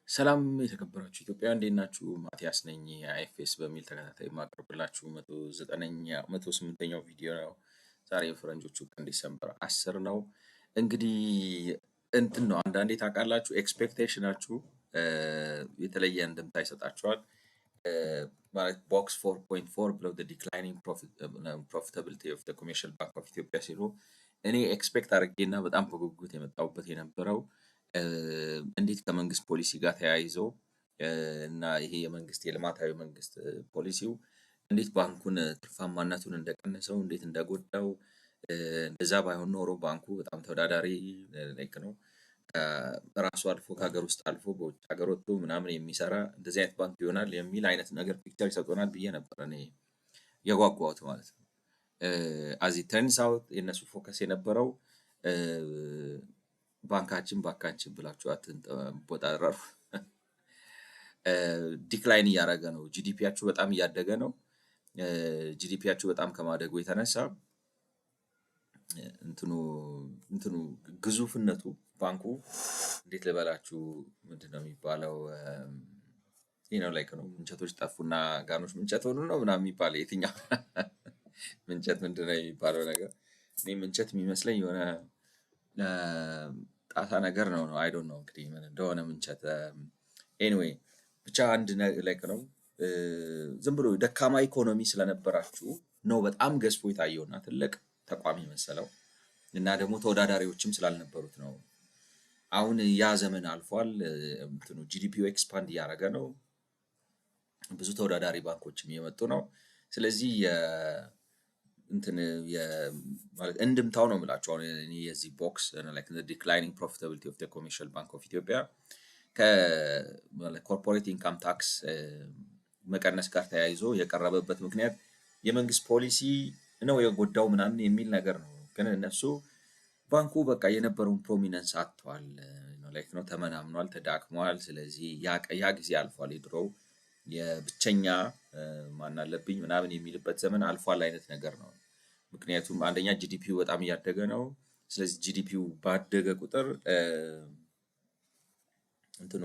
ሰላም የተከበራችሁ ኢትዮጵያውያን እንዴት ናችሁ? ማቲያስ ነኝ። አይኤፍኤስ በሚል ተከታታይ የማቀርብላችሁ 108ኛው ቪዲዮ ነው። ዛሬ የፈረንጆቹ ቀን ዲሰምበር 10 ነው። እንግዲህ እንትን ነው አንዳንዴ ታውቃላችሁ ኤክስፔክቴሽናችሁ የተለየ እንድምታ ይሰጣችኋል። ማለት ቦክስ 4.4 ብለው ዲክላይኒንግ ፕሮፊታቢሊቲ ኦፍ ኮሜርሻል ባንክ ኦፍ ኢትዮጵያ ሲሉ እኔ ኤክስፔክት አድርጌና በጣም በጉጉት የመጣሁበት የነበረው እንዴት ከመንግስት ፖሊሲ ጋር ተያይዞ እና ይሄ የመንግስት የልማታዊ መንግስት ፖሊሲው እንዴት ባንኩን ትርፋማነቱን እንደቀነሰው እንዴት እንደጎዳው እንደዛ ባይሆን ኖሮ ባንኩ በጣም ተወዳዳሪ ላይክ ነው ከራሱ አልፎ ከሀገር ውስጥ አልፎ በውጭ ሀገር ወጥቶ ምናምን የሚሰራ እንደዚህ አይነት ባንክ ይሆናል የሚል አይነት ነገር ፒክቸር ይሰጡናል ብዬ ነበር እኔ የጓጓሁት ማለት ነው። አዚ ተርንስ አውት የእነሱ ፎከስ የነበረው ባንካችን ብላችሁ አትንቦጣረሩ። ዲክላይን እያደረገ ነው። ጂዲፒያችሁ በጣም እያደገ ነው። ጂዲፒያችሁ በጣም ከማደጉ የተነሳ እንትኑ ግዙፍነቱ ባንኩ እንዴት ልበላችሁ ምንድነው የሚባለው? ይህ ነው ላይክ ነው ምንቸቶች ጠፉና ጋኖች ምንቸት ሆኑ ነው ምናምን የሚባለው የትኛው ምንቸት ምንድነው የሚባለው ነገር? እኔ ምንቸት የሚመስለኝ የሆነ ጣሳ ነገር ነው አይ ዶንት ኖ እንግዲህ ምን እንደሆነ ምንቸት ኤኒዌይ ብቻ አንድ ላይክ ነው። ዝም ብሎ ደካማ ኢኮኖሚ ስለነበራችሁ ነው በጣም ገዝፎ የታየውና ትልቅ ተቋም የመሰለው እና ደግሞ ተወዳዳሪዎችም ስላልነበሩት ነው። አሁን ያ ዘመን አልፏል። እንትኑ ጂዲፒው ኤክስፓንድ እያደረገ ነው። ብዙ ተወዳዳሪ ባንኮችም እየመጡ ነው። ስለዚህ እንትን ማለት እንድምታው ነው የምላችሁ አሁን እኔ የዚህ ቦክስ ላይክ ዲክላይኒንግ ፕሮፊታቢሊቲ ኦፍ ኮሜርሻል ባንክ ኦፍ ኢትዮጵያ ከኮርፖሬት ኢንካም ታክስ መቀነስ ጋር ተያይዞ የቀረበበት ምክንያት የመንግስት ፖሊሲ ነው የጎዳው ምናምን የሚል ነገር ነው። ግን እነሱ ባንኩ በቃ የነበረውን ፕሮሚነንስ አጥቷል ላይክ ነው ተመናምኗል፣ ተዳክሟል። ስለዚህ ያ ጊዜ አልፏል። የድሮው የብቸኛ ማን አለብኝ ምናምን የሚልበት ዘመን አልፏል አይነት ነገር ነው። ምክንያቱም አንደኛ ጂዲፒው በጣም እያደገ ነው። ስለዚህ ጂዲፒው ባደገ ቁጥር እንትኑ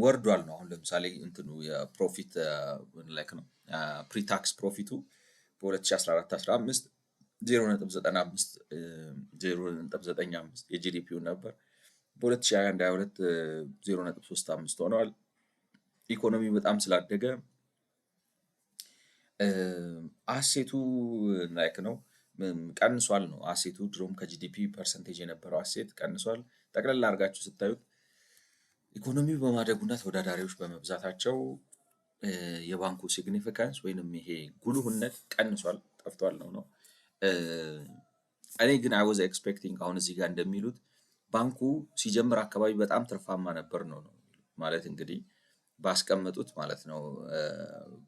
ወርዷል ነው። አሁን ለምሳሌ እንትኑ የፕሮፊት ላይክ ነው ፕሪታክስ ፕሮፊቱ በ2014-15 0.95 የጂዲፒው ነበር። በ2021-22 0.35 ሆኗል። ኢኮኖሚ በጣም ስላደገ አሴቱ ላይክ ነው ቀንሷል ነው። አሴቱ ድሮም ከጂዲፒ ፐርሰንቴጅ የነበረው አሴት ቀንሷል። ጠቅላላ አድርጋችሁ ስታዩት ኢኮኖሚው በማደጉና ተወዳዳሪዎች በመብዛታቸው የባንኩ ሲግኒፊካንስ ወይንም ይሄ ጉልህነት ቀንሷል፣ ጠፍቷል ነው። እኔ ግን አይ ዋዝ ኤክስፔክቲንግ አሁን እዚህ ጋር እንደሚሉት ባንኩ ሲጀምር አካባቢ በጣም ትርፋማ ነበር ነው ማለት እንግዲህ ባስቀመጡት ማለት ነው።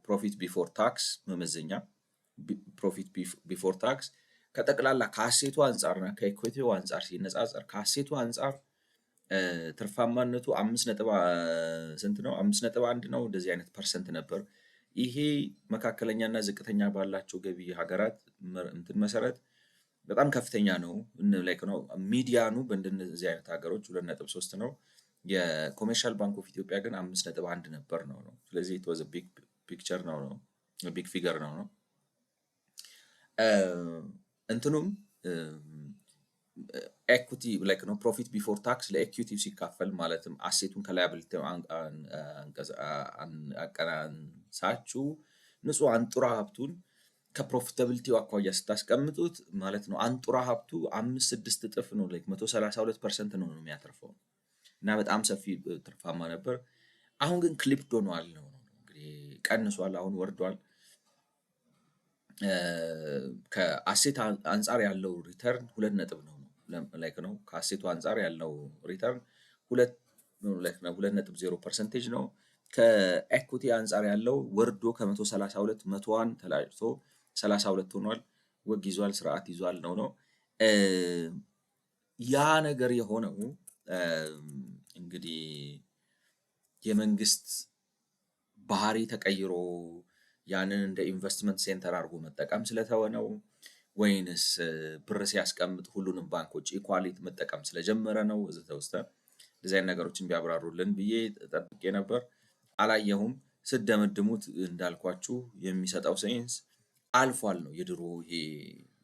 ፕሮፊት ቢፎር ታክስ መመዘኛ ፕሮፊት ቢፎር ታክስ ከጠቅላላ ከአሴቱ አንጻርና ከኢኩዊቲው አንጻር ሲነጻጸር ከአሴቱ አንጻር ትርፋማነቱ 5 ነው 5.1 ነው እንደዚህ አይነት ፐርሰንት ነበር። ይሄ መካከለኛና ዝቅተኛ ባላቸው ገቢ ሀገራት እንትን መሰረት በጣም ከፍተኛ ነው። ላይክ ነው ሚዲያኑ በእንደዚህ አይነት ሀገሮች 2.3 ነው። የኮሜርሻል ባንክ ኦፍ ኢትዮጵያ ግን 5.1 ነበር ነው። ስለዚህ it was a big picture ነው ቢግ ፊገር ነው። እንትኑም ኤኩቲ ላይክ ነው ፕሮፊት ቢፎር ታክስ ለኤኩቲው ሲካፈል ማለትም አሴቱን ከላያቢሊቲ አቀናንሳችሁ ንጹህ አንጡራ ሀብቱን ከፕሮፊታቢሊቲው አኳያ ስታስቀምጡት ማለት ነው አንጡራ ሀብቱ 5-6 እጥፍ ነው። ላይክ 132% ነው የሚያተርፈው እና በጣም ሰፊ ትርፋማ ነበር። አሁን ግን ክሊፕድ ሆኗል ነው እንግዲህ ቀንሷል፣ አሁን ወርዷል። ከአሴት አንጻር ያለው ሪተርን 2 ነጥብ ነው ላይክ ነው ከአሴቱ አንጻር ያለው ሪተርን 2.0% ነው። ከኤኩቲ አንጻር ያለው ወርዶ ከ132 100ዋን ተላጭቶ 32 ሆኗል። ወግ ይዟል፣ ስርዓት ይዟል ነው። ያ ነገር የሆነው እንግዲህ የመንግስት ባህሪ ተቀይሮ ያንን እንደ ኢንቨስትመንት ሴንተር አድርጎ መጠቀም ስለተወ ነው ወይንስ ብር ሲያስቀምጥ ሁሉንም ባንኮች ኢኳሊቲ መጠቀም ስለጀመረ ነው? ወዘተ እንደዚህ አይነት ነገሮችን ቢያብራሩልን ብዬ ጠብቄ ነበር። አላየሁም። ስትደመድሙት እንዳልኳችሁ የሚሰጠው ሴንስ አልፏል ነው። የድሮ ይሄ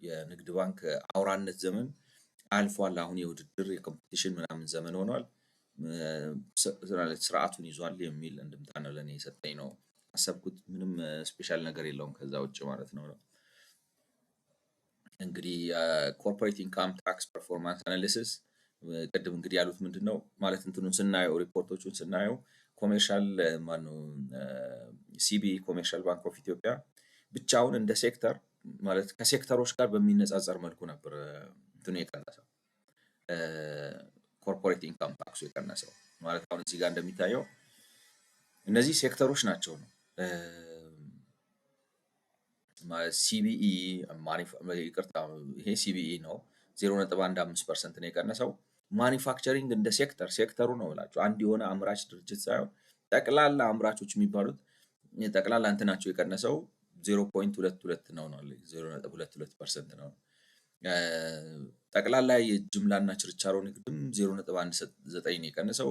የንግድ ባንክ አውራነት ዘመን አልፏል። አሁን የውድድር የኮምፒቲሽን ምናምን ዘመን ሆኗል። ስርዓቱን ይዟል የሚል እንድምታ ነው ለእኔ የሰጠኝ ነው አሰብኩት። ምንም ስፔሻል ነገር የለውም ከዛ ውጭ ማለት ነው። እንግዲህ ኮርፖሬት ኢንካም ታክስ ፐርፎርማንስ አናሊሲስ ቅድም እንግዲህ ያሉት ምንድን ነው ማለት እንትኑን ስናየው ሪፖርቶቹን ስናየው ኮሜርሻል ማነው ሲቢኢ ኮሜርሻል ባንክ ኦፍ ኢትዮጵያ ብቻውን እንደ ሴክተር ማለት ከሴክተሮች ጋር በሚነጻጸር መልኩ ነበር እንትኑ የቀነሰው ኮርፖሬት ኢንካም ታክሱ የቀነሰው ማለት አሁን እዚህ ጋር እንደሚታየው እነዚህ ሴክተሮች ናቸው ነው ማለት ሲቢኢ ይቅርታ ይሄ ሲቢኢ ነው 0.15% ነው የቀነሰው። ማኒፋክቸሪንግ እንደ ሴክተሩ ነው ብላችሁ አንድ የሆነ አምራች ድርጅት ሳይሆን ጠቅላላ አምራቾች የሚባሉት ጠቅላላ እንትናቸው የቀነሰው 0.22 ነው 0.22% ነው። ጠቅላላ የጅምላና ችርቻሮ ንግድም 0.19 ነው የቀነሰው።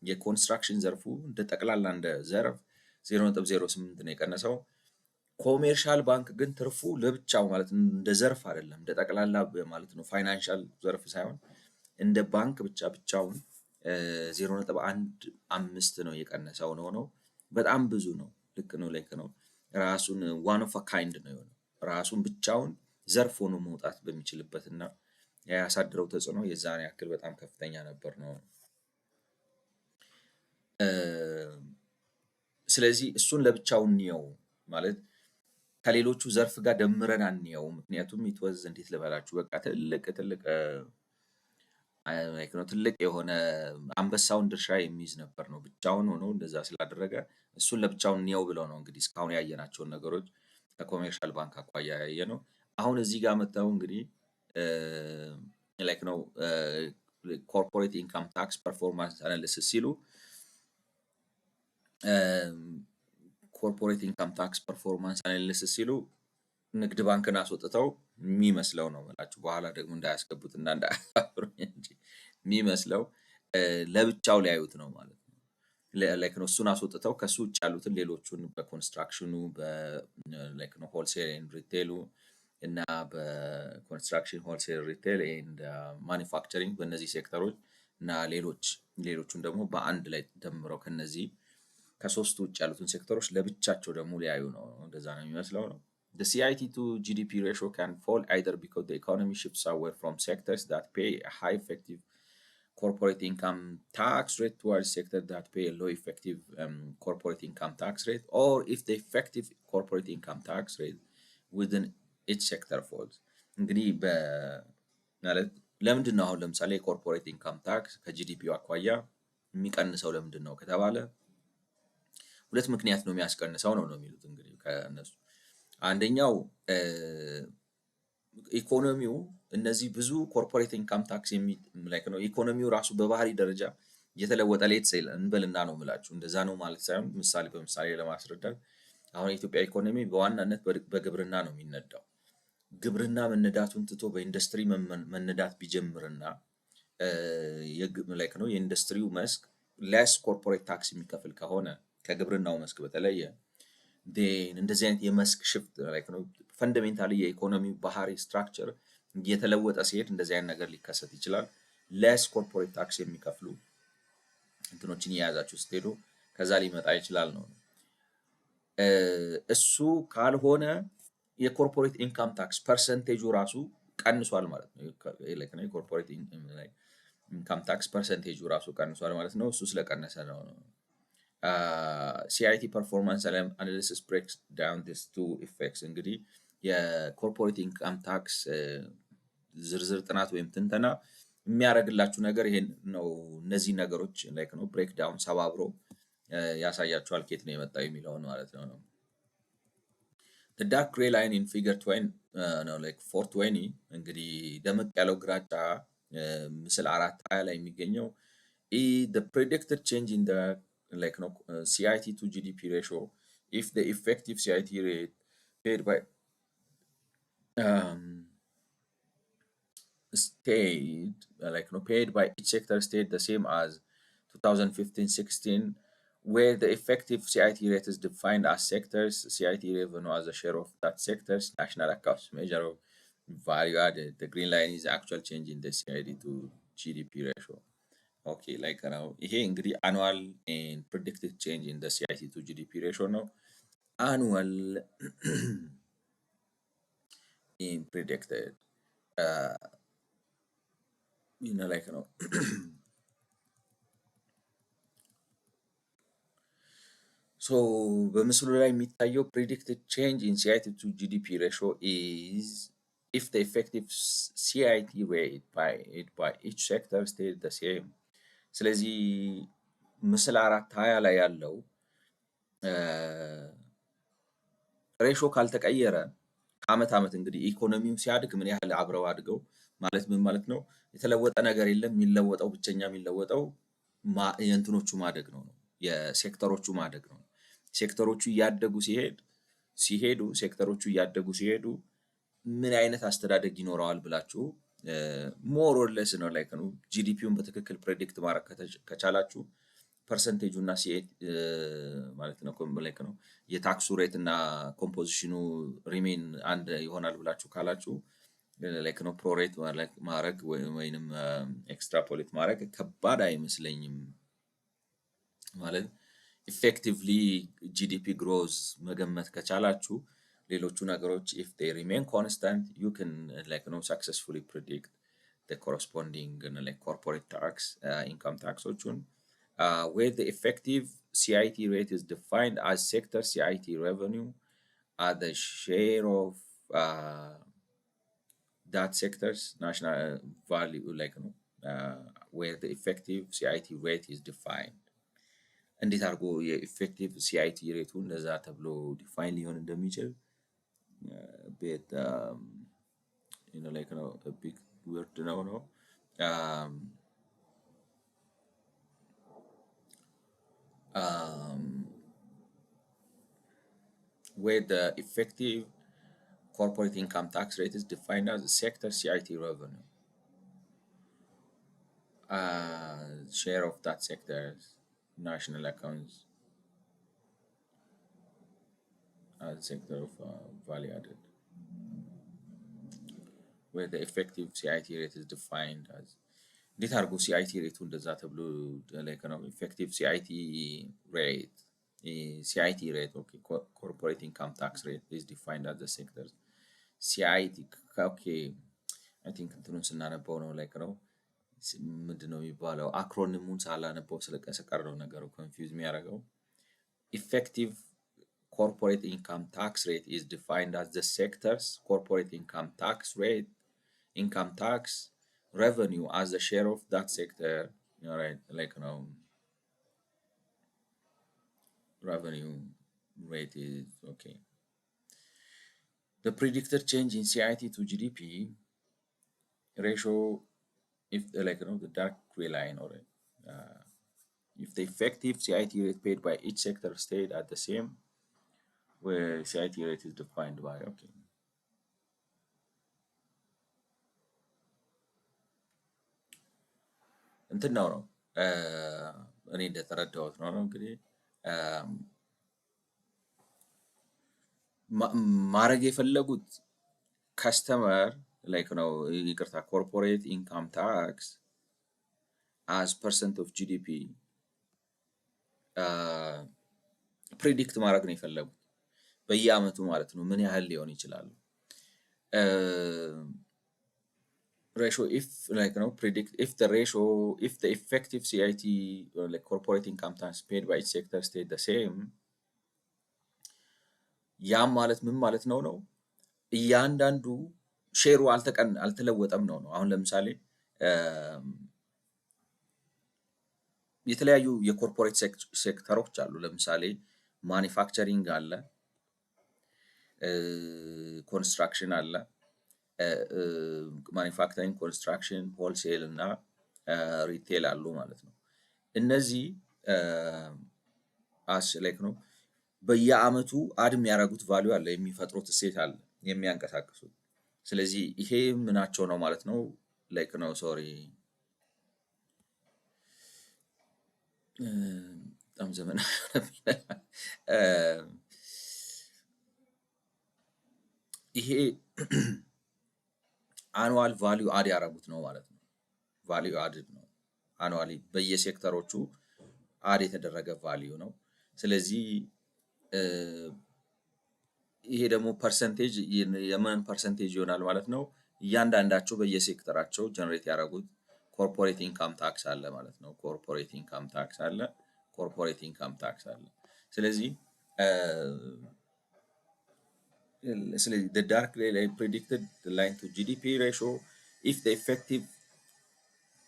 የኮንስትራክሽን ዘርፉ እንደ ጠቅላላ እንደ ዘርፍ 0.08 ነው የቀነሰው። ኮሜርሻል ባንክ ግን ትርፉ ለብቻው ማለት እንደ ዘርፍ አይደለም እንደ ጠቅላላ ማለት ነው ፋይናንሻል ዘርፍ ሳይሆን እንደ ባንክ ብቻውን 0.15 ነው የቀነሰው ነው። በጣም ብዙ ነው። ልክ ነው። ራሱን ዋን ኦፍ አ ካይንድ ነው የሆነው። ራሱን ብቻውን ዘርፍ ሆኖ መውጣት በሚችልበት እና ያሳደረው ተጽዕኖ የዛን ያክል በጣም ከፍተኛ ነበር ነው። ስለዚህ እሱን ለብቻው እንየው ማለት ከሌሎቹ ዘርፍ ጋር ደምረን አንየው። ምክንያቱም ኢትወዝ እንዴት ልበላችሁ በቃ ትልቅ የሆነ አንበሳውን ድርሻ የሚይዝ ነበር ነው። ብቻውን ሆኖ እንደዛ ስላደረገ እሱን ለብቻው እንየው ብለው ነው እንግዲህ እስካሁን ያየናቸውን ነገሮች ከኮሜርሻል ባንክ አኳያ ያየነው። አሁን እዚህ ጋር መጥተው እንግዲህ ላይክ ነው ኮርፖሬት ኢንካም ታክስ ፐርፎርማንስ አናሊሲስ ሲሉ ኮርፖሬት ኢንካም ታክስ ፐርፎርማንስ አናሊሲስ ሲሉ ንግድ ባንክን አስወጥተው የሚመስለው ነው የምላችሁ። በኋላ ደግሞ እንዳያስገቡትና እንዳያሳፍሩኝ እንጂ የሚመስለው ለብቻው ሊያዩት ነው ማለት ነው። ላይክ ነው እሱን አስወጥተው ከሱ ውጭ ያሉትን ሌሎቹን በኮንስትራክሽኑ ላይክ ነው ሆልሴል ኤንድ ሪቴሉ እና በኮንስትራክሽን ሆልሴል ሪቴል ኤንድ ማኒፋክቸሪንግ በእነዚህ ሴክተሮች እና ሌሎቹን ደግሞ በአንድ ላይ ደምረው ከነዚህ ከሶስቱ ውጭ ያሉትን ሴክተሮች ለብቻቸው ደግሞ ሊያዩ ነው። እንደዛ ነው የሚመስለው ነው። The CIT to GDP ratio can fall either because the economy shifts away from sectors that pay a high effective corporate income tax rate towards sectors that pay a low effective corporate income tax rate, or if the effective corporate income tax rate within each sector falls. እንግዲህ ማለት ለምንድን ነው አሁን ለምሳሌ የኮርፖሬት ኢንካም ታክስ ከጂዲፒው አኳያ የሚቀንሰው ለምንድን ነው ከተባለ ሁለት ምክንያት ነው የሚያስቀንሰው ነው የሚሉት እንግዲህ ከነሱ አንደኛው ኢኮኖሚው እነዚህ ብዙ ኮርፖሬት ኢንካም ታክስ ላይክ ነው ኢኮኖሚው ራሱ በባህሪ ደረጃ እየተለወጠ ሌት እንበልና ነው የምላችሁ። እንደዛ ነው ማለት ሳይሆን ምሳሌ በምሳሌ ለማስረዳት አሁን የኢትዮጵያ ኢኮኖሚ በዋናነት በግብርና ነው የሚነዳው። ግብርና መነዳቱን ትቶ በኢንዱስትሪ መነዳት ቢጀምርና ላይክ ነው የኢንዱስትሪው መስክ ሌስ ኮርፖሬት ታክስ የሚከፍል ከሆነ ከግብርናው መስክ በተለየ እንደዚህ አይነት የመስክ ሽፍት ላይክ ነው ፈንዳሜንታሊ የኢኮኖሚ ባህሪ ስትራክቸር እየተለወጠ ሲሄድ እንደዚህ አይነት ነገር ሊከሰት ይችላል። ሌስ ኮርፖሬት ታክስ የሚከፍሉ እንትኖችን የያዛችሁ ስትሄዱ ከዛ ሊመጣ ይችላል ነው። እሱ ካልሆነ የኮርፖሬት ኢንካም ታክስ ፐርሰንቴጁ ራሱ ቀንሷል ማለት ነው። ላይክ ነው የኮርፖሬት ኢንካም ታክስ ፐርሰንቴጁ ራሱ ቀንሷል ማለት ነው። እሱ ስለቀነሰ ነው። CIT performance analysis breaks down these two effects እንግዲህ የኮርፖሬት ኢንካም ታክስ ዝርዝር ጥናት ወይም ትንተና የሚያደርግላችሁ ነገር ይሄን ነው። እነዚህ ነገሮች ላይክ ነው ብሬክ ዳውን ሰባብሮ ያሳያችኋል ከየት ነው የመጣው የሚለውን ማለት ነው። the dark gray line in figure 20 ነው like 420 እንግዲህ ደመቅ ያለው ግራጫ ምስል 420 ላይ የሚገኘው the predicted change in the like no CIT to GDP ratio if the effective CIT rate paid by stayed like no paid by each sector stayed the same as 2015-16, where the effective CIT rate is defined as sectors, CIT revenue as a share of that sector's national accounts measure of value added. The green line is actual change in the CID to GDP ratio. Okay, like now ይሄ እንግዲህ annual and predicted change in the CIT to GDP ratio ነው። Annual in predicted like ሶ በምስሉ ላይ የሚታየው predicted change in CIT to GDP ratio is if the effective CIT rate by each sector stayed the same። ስለዚህ ምስል 4(20) ላይ ያለው ሬሾ ካልተቀየረ ከዓመት ዓመት እንግዲህ ኢኮኖሚው ሲያድግ ምን ያህል አብረው አድገው ማለት ምን ማለት ነው? የተለወጠ ነገር የለም። የሚለወጠው ብቸኛ የሚለወጠው የእንትኖቹ ማደግ ነው፣ የሴክተሮቹ ማደግ ነው። ሴክተሮቹ እያደጉ ሲሄዱ ሴክተሮቹ እያደጉ ሲሄዱ ምን አይነት አስተዳደግ ይኖረዋል ብላችሁ ሞር ኦር ሌስ ነው ላይክ ነው ጂዲፒውን በትክክል ፕሬዲክት ማድረግ ከቻላችሁ ፐርሰንቴጁ እና ማለት ነው ላይክ ነው የታክሱ ሬት እና ኮምፖዚሽኑ ሪሜን አንድ ይሆናል ብላችሁ ካላችሁ ላይክ ነው ፕሮሬት ማድረግ ወይንም ኤክስትራፖሌት ማድረግ ከባድ አይመስለኝም። ማለት ኢፌክቲቭሊ ጂዲፒ ግሮዝ መገመት ከቻላችሁ ሌሎቹ ነገሮች if they remain constant you can like successfully predict the corresponding like corporate tax income taxዎቹን where the effective CIT rate is defined as sector CIT revenue at the share of that sector's national value like where the effective CIT rate is defined እንዴት አድርጎ የኢፌክቲቭ ሲአይቲ ሬቱ እንደዛ ተብሎ ዲፋይን ሊሆን እንደሚችል ቤት like a big word ነው where the effective corporate income tax rate is defined as the sector CIT revenue share of that sector's national accounts as sector of value added, where the effective CIT rate is defined as እንዴት አድርጎ CIT ሬቱ እንደዛ ተብሎ like ነው effective CIT rate CIT rate okay corporate income tax rate is defined as the sector CIT okay I think እንትኑን ስናነበው ነው like ነው ምንድነው የሚባለው አክሮኒሙን ሳላነበው ስለቀረው ነገሩ ኮንፊውዝ የሚያደርገው effective corporate income tax rate is defined as the sector's corporate income tax rate income tax revenue as a share of that sector right like revenue rate is okay. The predicted change in CIT to GDP ratio if like the dark gray line or if the effective CIT rate paid by each sector stayed at the same where CIT rate is defined by okay እንትን ነው እኔ እንደተረዳሁት ነው እንግዲህ ማድረግ የፈለጉት ከስተመር ላይክ ነው ይቅርታ ኮርፖሬት ኢንካም ታክስ as percent of GDP ፕሪዲክት ማድረግ ነው የፈለጉት በየአመቱ ማለት ነው ምን ያህል ሊሆን ይችላል ratio if like predict if the ratio if the effective CIT like corporate income tax paid by each sector stayed the same ያም ማለት ምን ማለት ነው እያንዳንዱ ሼሩ አልተለወጠም ነው አሁን ለምሳሌ የተለያዩ የኮርፖሬት ሴክተሮች አሉ ለምሳሌ ማኒፋክቸሪንግ አለ ኮንስትራክሽን አለ ማኒፋክቸሪንግ ኮንስትራክሽን ሆልሴል እና ሪቴል አሉ ማለት ነው እነዚህ like ነው በየአመቱ አድ የሚያደርጉት ቫልዩ አለ የሚፈጥሩት እሴት አለ የሚያንቀሳቅሱት ስለዚህ ይሄ ምናቸው ነው ማለት ነው like ነው ሶሪ በጣም ዘመናዊ ይሄ አኑዋል ቫልዩ አድ ያደረጉት ነው ማለት ነው። ቫልዩ አድድ ነው አኑዋሊ በየሴክተሮቹ አድ የተደረገ ቫልዩ ነው። ስለዚህ ይሄ ደግሞ ፐርሰንቴጅ የምን ፐርሰንቴጅ ይሆናል ማለት ነው? እያንዳንዳቸው በየሴክተራቸው ጀነሬት ያደረጉት ኮርፖሬት ኢንካም ታክስ አለ ማለት ነው። ኮርፖሬት ኢንካም ታክስ አለ፣ ኮርፖሬት ኢንካም ታክስ አለ። ስለዚህ the dark gray line predicted the line to GDP ratio if the effective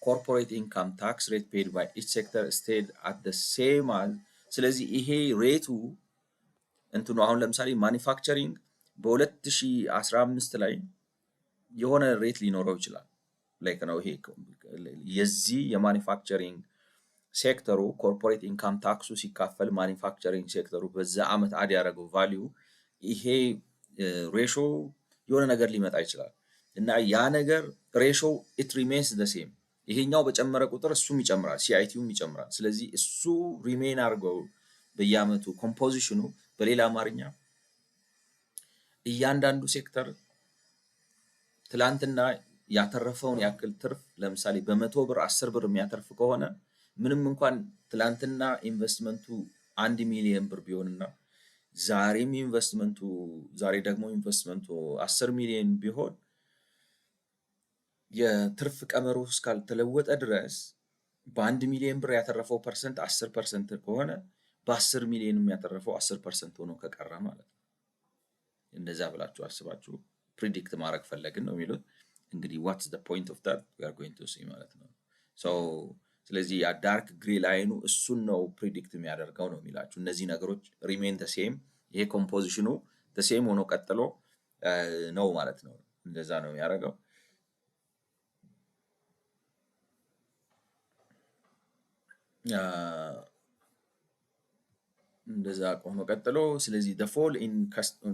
corporate income tax rate paid by each sector stayed at the same as ስለዚህ ይሄ ሬቱ እንትኑ አሁን ለምሳሌ ማኒፋክቸሪንግ በ2015 ላይ የሆነ ሬት ሊኖረው ይችላል። ላይክ ነው ይሄ የዚህ የማኒፋክቸሪንግ ሴክተሩ ኮርፖሬት ኢንካም ታክሱ ሲካፈል ማኒፋክቸሪንግ ሴክተሩ በዛ ዓመት አድ ያደረገው ቫልዩ ይሄ ሬሾ የሆነ ነገር ሊመጣ ይችላል እና ያ ነገር ሬሾ ኢት ሪሜንስ ዘ ሴም። ይሄኛው በጨመረ ቁጥር እሱም ይጨምራል፣ ሲአይቲውም ይጨምራል። ስለዚህ እሱ ሪሜን አድርገው በየዓመቱ ኮምፖዚሽኑ በሌላ አማርኛ እያንዳንዱ ሴክተር ትላንትና ያተረፈውን ያክል ትርፍ ለምሳሌ በ100 ብር 10 ብር የሚያተርፍ ከሆነ ምንም እንኳን ትላንትና ኢንቨስትመንቱ 1 ሚሊዮን ብር ቢሆንና ዛሬ ደግሞ ኢንቨስትመንቱ 10 ሚሊዮን ቢሆን የትርፍ ቀመሩ እስካልተለወጠ ድረስ በ1 ሚሊዮን ብር ያተረፈው ፐርሰንት 10% ከሆነ በ10 ሚሊዮን የሚያተረፈው 10% ሆኖ ከቀረ ማለት ነው። እንደዛ ብላችሁ አስባችሁ ፕሪዲክት ማድረግ ፈለግን ነው የሚሉት። እንግዲህ ዋትስ ዘ ፖይንት ኦፍ ዳት ዊ አር ጎይንግ ቱ ሲ ማለት ነው። ስለዚህ ያ ዳርክ ግሬ ላይኑ እሱን ነው ፕሪዲክት የሚያደርገው ነው የሚላችሁ። እነዚህ ነገሮች ሪሜን ተ ሴም፣ ይሄ ኮምፖዚሽኑ ተ ሴም ሆኖ ቀጥሎ ነው ማለት ነው። እንደዛ ነው የሚያደርገው። እንደዛ ሆኖ ቀጥሎ ስለዚህ the fall in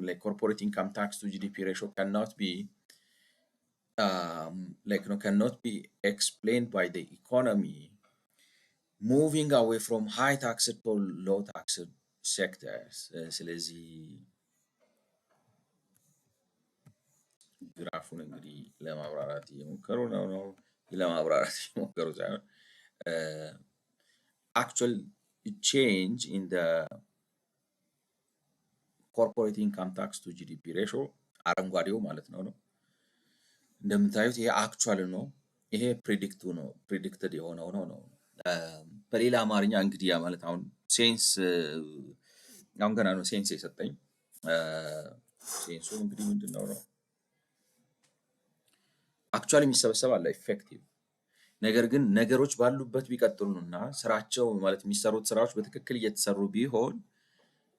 like corporate income tax to GDP ratio cannot be explained by the economy moving away from high taxed to low taxed sectors። ስለዚህ ግራፉን እንግዲህ ለማብራራት እየሞከሩ ነው ለማብራራት እየሞከሩ ሳይሆን actual change in the corporate income tax to GDP ratio አረንጓዴው ማለት ነው። እንደምታዩት ይሄ አክቹዋል ነው፣ ይሄ ፕሪዲክትድ የሆነው ነው። በሌላ አማርኛ እንግዲህ ያ ማለት አሁን ሴንስ አሁን ገና ነው ሴንስ የሰጠኝ። ሴንሱ እንግዲህ ምንድነው ነው አክቹዋሊ የሚሰበሰብ አለ ኢፌክቲቭ። ነገር ግን ነገሮች ባሉበት ቢቀጥሉና ስራቸው ማለት የሚሰሩት ስራዎች በትክክል እየተሰሩ ቢሆን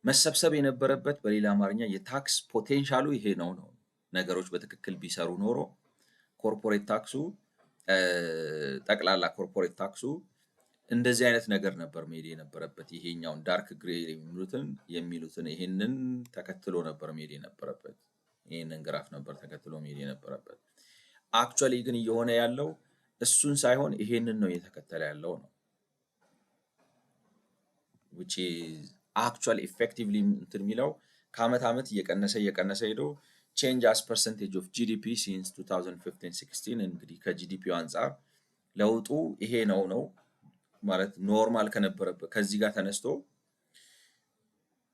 መሰብሰብ የነበረበት በሌላ አማርኛ የታክስ ፖቴንሻሉ ይሄ ነው። ነገሮች በትክክል ቢሰሩ ኖሮ ኮርፖሬት ታክሱ ጠቅላላ ኮርፖሬት ታክሱ እንደዚህ አይነት ነገር ነበር መሄድ የነበረበት። ይሄኛውን ዳርክ ግሬ የሚሉትን ይሄንን ተከትሎ ነበር መሄድ የነበረበት። ይሄንን ግራፍ ነበር ተከትሎ መሄድ የነበረበት። አክቹዋሊ ግን እየሆነ ያለው እሱን ሳይሆን ይሄንን ነው እየተከተለ ያለው ነው። which is actually effectively እንትን የሚለው ከአመት ዓመት እየቀነሰ ሄዶ change as percentage of GDP since 2015-16 እንግዲህ ከጂዲፒው አንፃር ለውጡ ይሄ ነው ማለት ኖርማል ከነበረበት ከዚህ ጋር ተነስቶ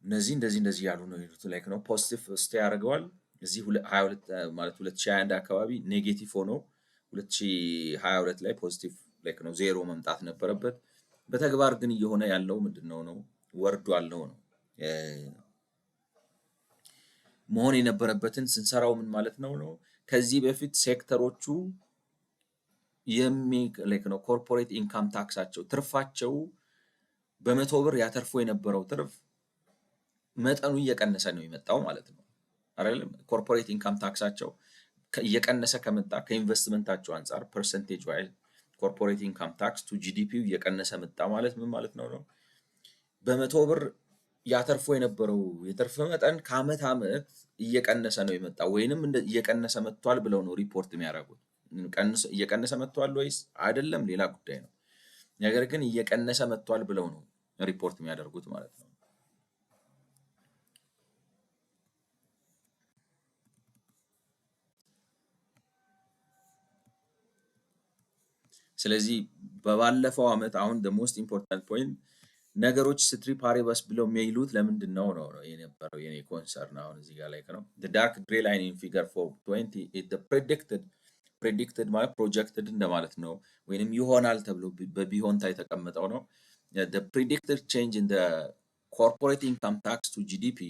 እነዚህ እንደዚህ ያሉ ነው ይሉት ላይክ ነው ፖዚቲቭ ስቴይ ያደርገዋል። እዚህ 22 ማለት 2021 አካባቢ ኔጌቲቭ ሆኖ 2022 ላይ ፖዚቲቭ ላይክ ነው ዜሮ መምጣት ነበረበት። በተግባር ግን እየሆነ ያለው ምንድነው ነው ወርዷል ነው መሆን የነበረበትን ስንሰራው ምን ማለት ነው ከዚህ በፊት ሴክተሮቹ ላይክ ነው ኮርፖሬት ኢንካም ታክሳቸው ትርፋቸው በ100 ብር ያተርፎ የነበረው ትርፍ መጠኑ እየቀነሰ ነው የመጣው ማለት ነው አይደለም። ኮርፖሬት ኢንካም ታክሳቸው እየቀነሰ ከመጣ ከኢንቨስትመንታቸው አንፃር ፐርሰንቴጅ ዋይዝ ኮርፖሬት ኢንካም ታክስ ቱ ጂዲፒው እየቀነሰ መጣ ማለት ምን ማለት ነው በ100 ብር ያተርፎ የነበረው የትርፍ መጠን ከአመት ዓመት እየቀነሰ ነው የመጣው ወይንም እየቀነሰ መጥቷል ብለው ነው ሪፖርት የሚያደርጉት። እየቀነሰ መጥቷል ወይስ አይደለም ሌላ ጉዳይ ነው። ነገር ግን እየቀነሰ መጥቷል ብለው ነው ሪፖርት የሚያደርጉት ማለት ነው። ስለዚህ በባለፈው ዓመት አሁን the most important point ነገሮች ስትሪ ፓሪበስ ብለው የሚሉት ለምንድን ነው ነው የነበረው የኔ ኮንሰርን አሁን እዚህ ጋር ላይ ነው። the dark gray line in figure 420 is the predicted ማለት ፕሮጀክትድ እንደማለት ነው ወይንም ይሆናል ተብሎ በቢሆንታ የተቀመጠው ነው። the predicted change in the corporate income tax to GDP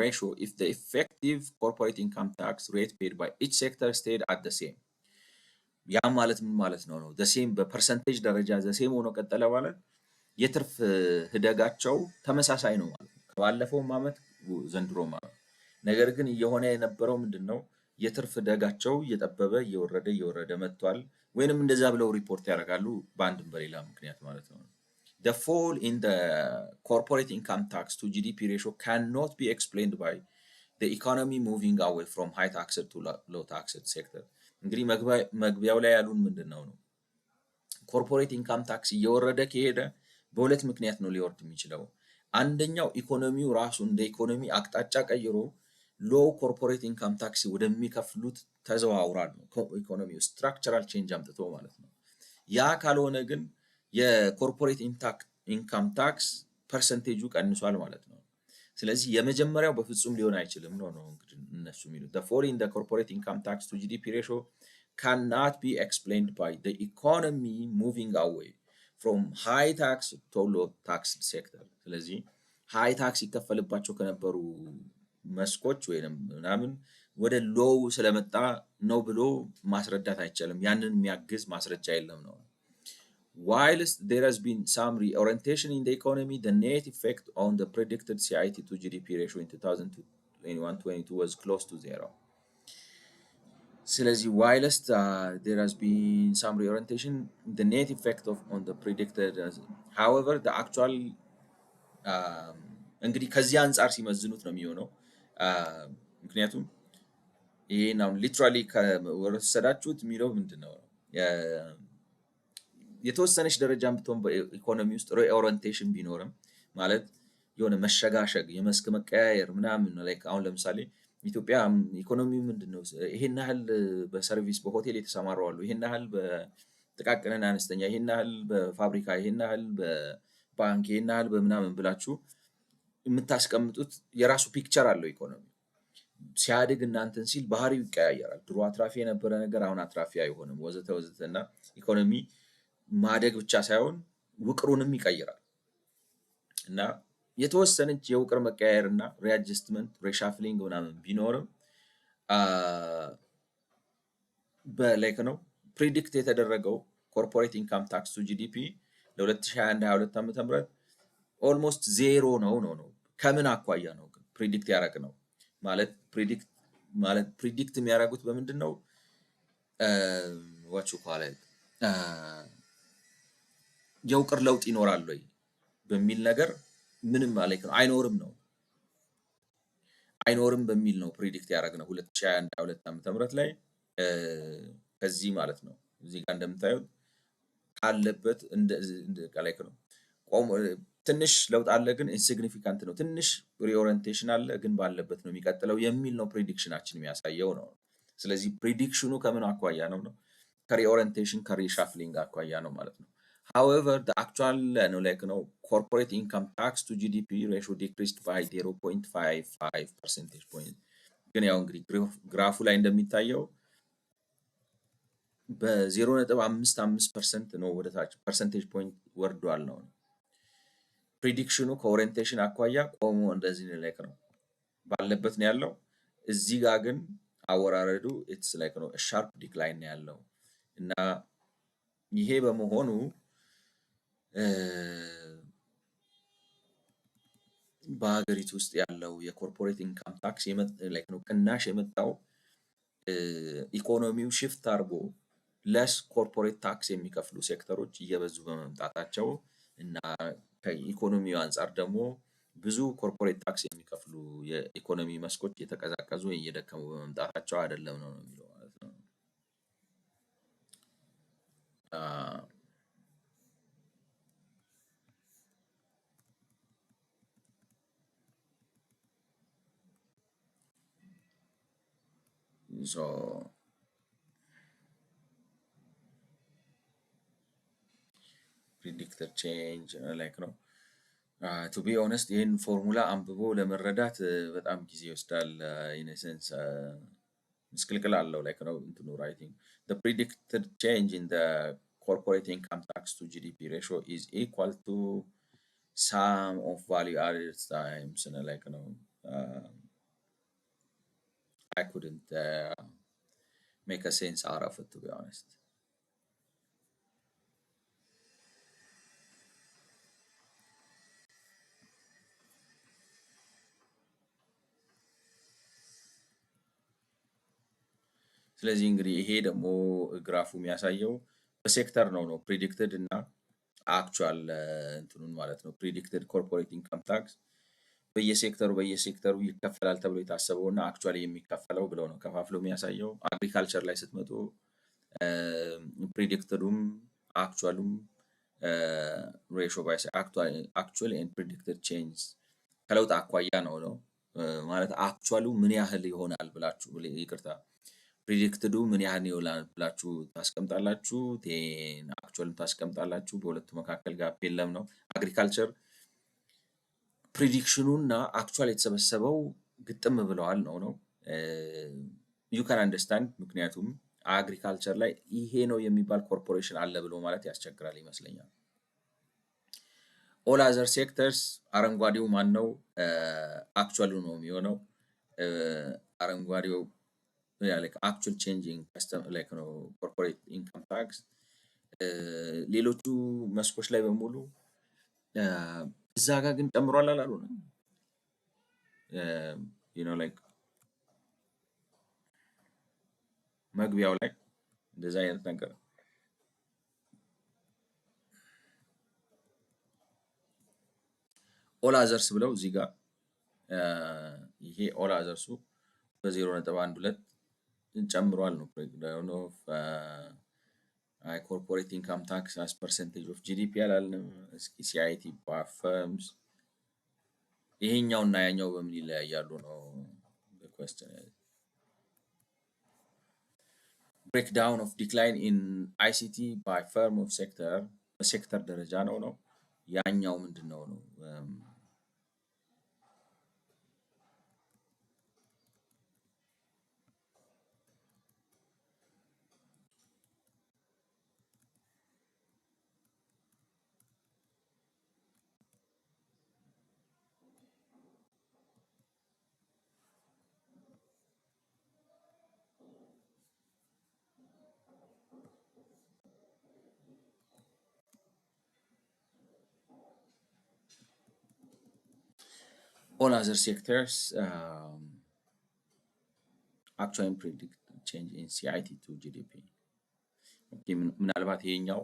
ratio if the effective corporate income tax rate paid by each sector stayed at the same ያ ማለት ምን ማለት ነው ነው ዘሴም በፐርሰንቴጅ ደረጃ ዘሴም ሆኖ ቀጠለ ማለት የትርፍ ህደጋቸው ተመሳሳይ ነው ማለት ነው ከባለፈውም ዓመት ዘንድሮም ማለት ነገር ግን እየሆነ የነበረው ምንድነው የትርፍ ህደጋቸው እየጠበበ እየወረደ መጥቷል ወይንም እንደዛ ብለው ሪፖርት ያደርጋሉ በአንድም በሌላ ምክንያት ማለት ነው። The fall in the corporate income tax to GDP ratio cannot be explained by the economy moving away from high taxed to low taxed sector እንግዲህ መግቢያው ላይ ያሉን ምንድነው ነው ኮርፖሬት ኢንካም ታክስ እየወረደ ከሄደ በሁለት ምክንያት ነው ሊወርድ የሚችለው። አንደኛው ኢኮኖሚው ራሱ እንደ ኢኮኖሚ አቅጣጫ ቀይሮ ሎው ኮርፖሬት ኢንካም ታክስ ወደሚከፍሉት ተዘዋውሯል ነው ኢኮኖሚው ስትራክቸራል ቼንጅ አምጥቶ ማለት ነው። ያ ካልሆነ ግን የኮርፖሬት ኢንካም ታክስ ፐርሰንቴጁ ቀንሷል ማለት ነው። ስለዚህ የመጀመሪያው በፍጹም ሊሆን አይችልም ነው እንግዲህ እነሱ የሚሉት the fall in the corporate income tax to GDP ratio cannot be explained by the economy moving away from high tax to low tax sector ስለዚህ ሃይ ታክስ ይከፈልባቸው ከነበሩ መስኮች ወይንም ምናምን ወደ ሎው ስለመጣ ነው ብሎ ማስረዳት አይቻልም። ያንን የሚያግዝ ማስረጃ የለም ነው። Whilst there has been some reorientation in the economy, the net effect on the predicted CIT to GDP ratio in 2021-22 was close to zero. ስለዚህ whilst there has been some reorientation, the net effect on the predicted, however, the actual እንግዲህ ከዚህ አንጻር ሲመዝኑት ነው የሚሆነው። ምክንያቱም ይሄን አሁን ሊትራሊ ከወሰዳችሁት የሚለው ምንድን ነው የተወሰነች ደረጃም ብትሆን በኢኮኖሚ ውስጥ ሪኦሪንቴሽን ቢኖርም ማለት የሆነ መሸጋሸግ የመስክ መቀያየር ምናምን ላይክ አሁን ለምሳሌ ኢትዮጵያ ኢኮኖሚው ምንድነው ይሄን ያህል በሰርቪስ በሆቴል የተሰማሩ አሉ፣ ይሄን ያህል በጥቃቅንና አነስተኛ፣ ይሄን ያህል በፋብሪካ፣ ይሄን ያህል በባንክ፣ ይሄን ያህል በምናምን ብላችሁ የምታስቀምጡት የራሱ ፒክቸር አለው። ኢኮኖሚ ሲያድግ እናንተን ሲል ባህሪው ይቀያየራል። ድሮ አትራፊ የነበረ ነገር አሁን አትራፊ አይሆንም ወዘተ ወዘተ እና ኢኮኖሚ ማደግ ብቻ ሳይሆን ውቅሩንም ይቀይራል እና የተወሰነች የውቅር መቀያየር እና ሪአጀስትመንት ሪሻፍሊንግ ምናምን ቢኖርም በላይክ ነው ፕሪዲክት የተደረገው ኮርፖሬት ኢንካም ታክስ ቱ ጂዲፒ ለ2021-22 ዓመተ ምህረት ኦልሞስት ዜሮ ነው። ከምን አኳያ ነው ግን ፕሪዲክት ያደረግ ነው ማለት ፕሪዲክት የሚያደርጉት በምንድን ነው ዋቹ ኳለት የውቅር ለውጥ ይኖራል ወይ በሚል ነገር ምንም ማለት ነው አይኖርም በሚል ነው ፕሪዲክት ያደረግነው 2021-22 ዓመተ ምህረት ላይ ከዚህ ማለት ነው። እዚህ ጋር እንደምታዩት ካለበት እንደ ላይክ ነው ትንሽ ለውጥ አለ ግን ኢንሲግኒፊካንት ነው፣ ትንሽ ሪኦሪንቴሽን አለ ግን ባለበት ነው የሚቀጥለው የሚል ነው ፕሪዲክሽናችን የሚያሳየው ነው። ስለዚህ ፕሪዲክሽኑ ከምን አኳያ ነው ከሪኦሪንቴሽን ከሪሻፍሊንግ አኳያ ነው ማለት ነው። However, the actual corporate income tax to GDP ratio decreased by 0.55 percentage point ግን ያው እንግዲህ ግራፉ ላይ እንደሚታየው በ0.55% ነው ወደ ታች ፐርሰንቴጅ ፖይንት ወርዷል ነው። ፕሪዲክሽኑ ከኦሪየንቴሽን አኳያ ቆሞ እንደዚህ ነው ባለበት ነው ያለው። እዚህ ጋር ግን አወራረዱ ኢትስ ላይክ ነው ሻርፕ ዲክላይን ነው ያለው እና ይሄ በመሆኑ በሀገሪቱ ውስጥ ያለው የኮርፖሬት ኢንካም ታክስ ላይክ ነው ቅናሽ የመጣው ኢኮኖሚው ሽፍት አድርጎ ለስ ኮርፖሬት ታክስ የሚከፍሉ ሴክተሮች እየበዙ በመምጣታቸው እና ከኢኮኖሚው አንጻር ደግሞ ብዙ ኮርፖሬት ታክስ የሚከፍሉ የኢኮኖሚ መስኮች እየተቀዛቀዙ እየደከሙ በመምጣታቸው አይደለም ነው የሚለው ማለት ነው። ሶ ፕሪዲክተር ቼንጅ ላይክ ነው። ቱ ቢ ኦነስት ይህን ፎርሙላ አንብቦ ለመረዳት በጣም ጊዜ ይወስዳል። ኢን ሴንስ ምስቅልቅል አለው ላይክ ነው እንትኑ ራይቲንግ the predicted change in the corporate income tax to GDP ratio is equal to sum of value added times like ነው I couldn't make a sense out of it to be honest. ስለዚህ እንግዲህ ይሄ ደግሞ ግራፉ የሚያሳየው በሴክተር ነው ፕሪዲክትድ እና አክቹዋል እንትኑን ማለት ነው። ፕሪዲክትድ ኮርፖሬት ኢንካም ታክስ በየሴክተሩ ይከፈላል ተብሎ የታሰበው እና አክቹዋሊ የሚከፈለው ብለው ነው ከፋፍሎ የሚያሳየው። አግሪካልቸር ላይ ስትመጡ ፕሪዲክትዱም አክቹዋሉም ሬሾ ባይ አክቹዋል ኤንድ ፕሪዲክትድ ቼንጅ ከለውጥ አኳያ ነው ማለት አክቹዋሉ ምን ያህል ይሆናል ብላችሁ ይቅርታ ፕሪዲክትዱ ምን ያህል ይሆናል ብላችሁ ታስቀምጣላችሁ፣ ቴን አክቹዋልም ታስቀምጣላችሁ። በሁለቱ መካከል ጋፕ የለም ነው። አግሪካልቸር ፕሪዲክሽኑ እና አክቹዋል የተሰበሰበው ግጥም ብለዋል ነው። ዩ ካን አንደርስታንድ ምክንያቱም አግሪካልቸር ላይ ይሄ ነው የሚባል ኮርፖሬሽን አለ ብሎ ማለት ያስቸግራል ይመስለኛል። ኦል አዘር ሴክተርስ አረንጓዴው ማን ነው? አክቹዋሉ ነው የሚሆነው። አረንጓዴው like actual changing customer like ነው corporate income tax ሌሎቹ መስኮች ላይ በሙሉ እዛ ጋር ግን ጨምሯል አላሉ ነው you know like መግቢያው ላይ እንደዛ አይነት ነገር ኦል አዘርስ ብለው እዚህ ጋር ይሄ ኦል አዘርሱ በ0.12 ጨምሯል ነው። ብሬክዳውን ኦፍ ኮርፖሬት ኢንካም ታክስ አስ ፐርሰንቴጅ ኦፍ ጂዲፒ አላልንም። እስኪ ሲአይቲ ፈርምስ ይሄኛው እና ያኛው በምን ይለያያሉ ነው question. Breakdown of decline in ICT by firm of sector በሴክተር ደረጃ ነው ያኛው ምንድነው ነው all other sectors actually predict change in CIT to GDP. ምናልባት ይሄኛው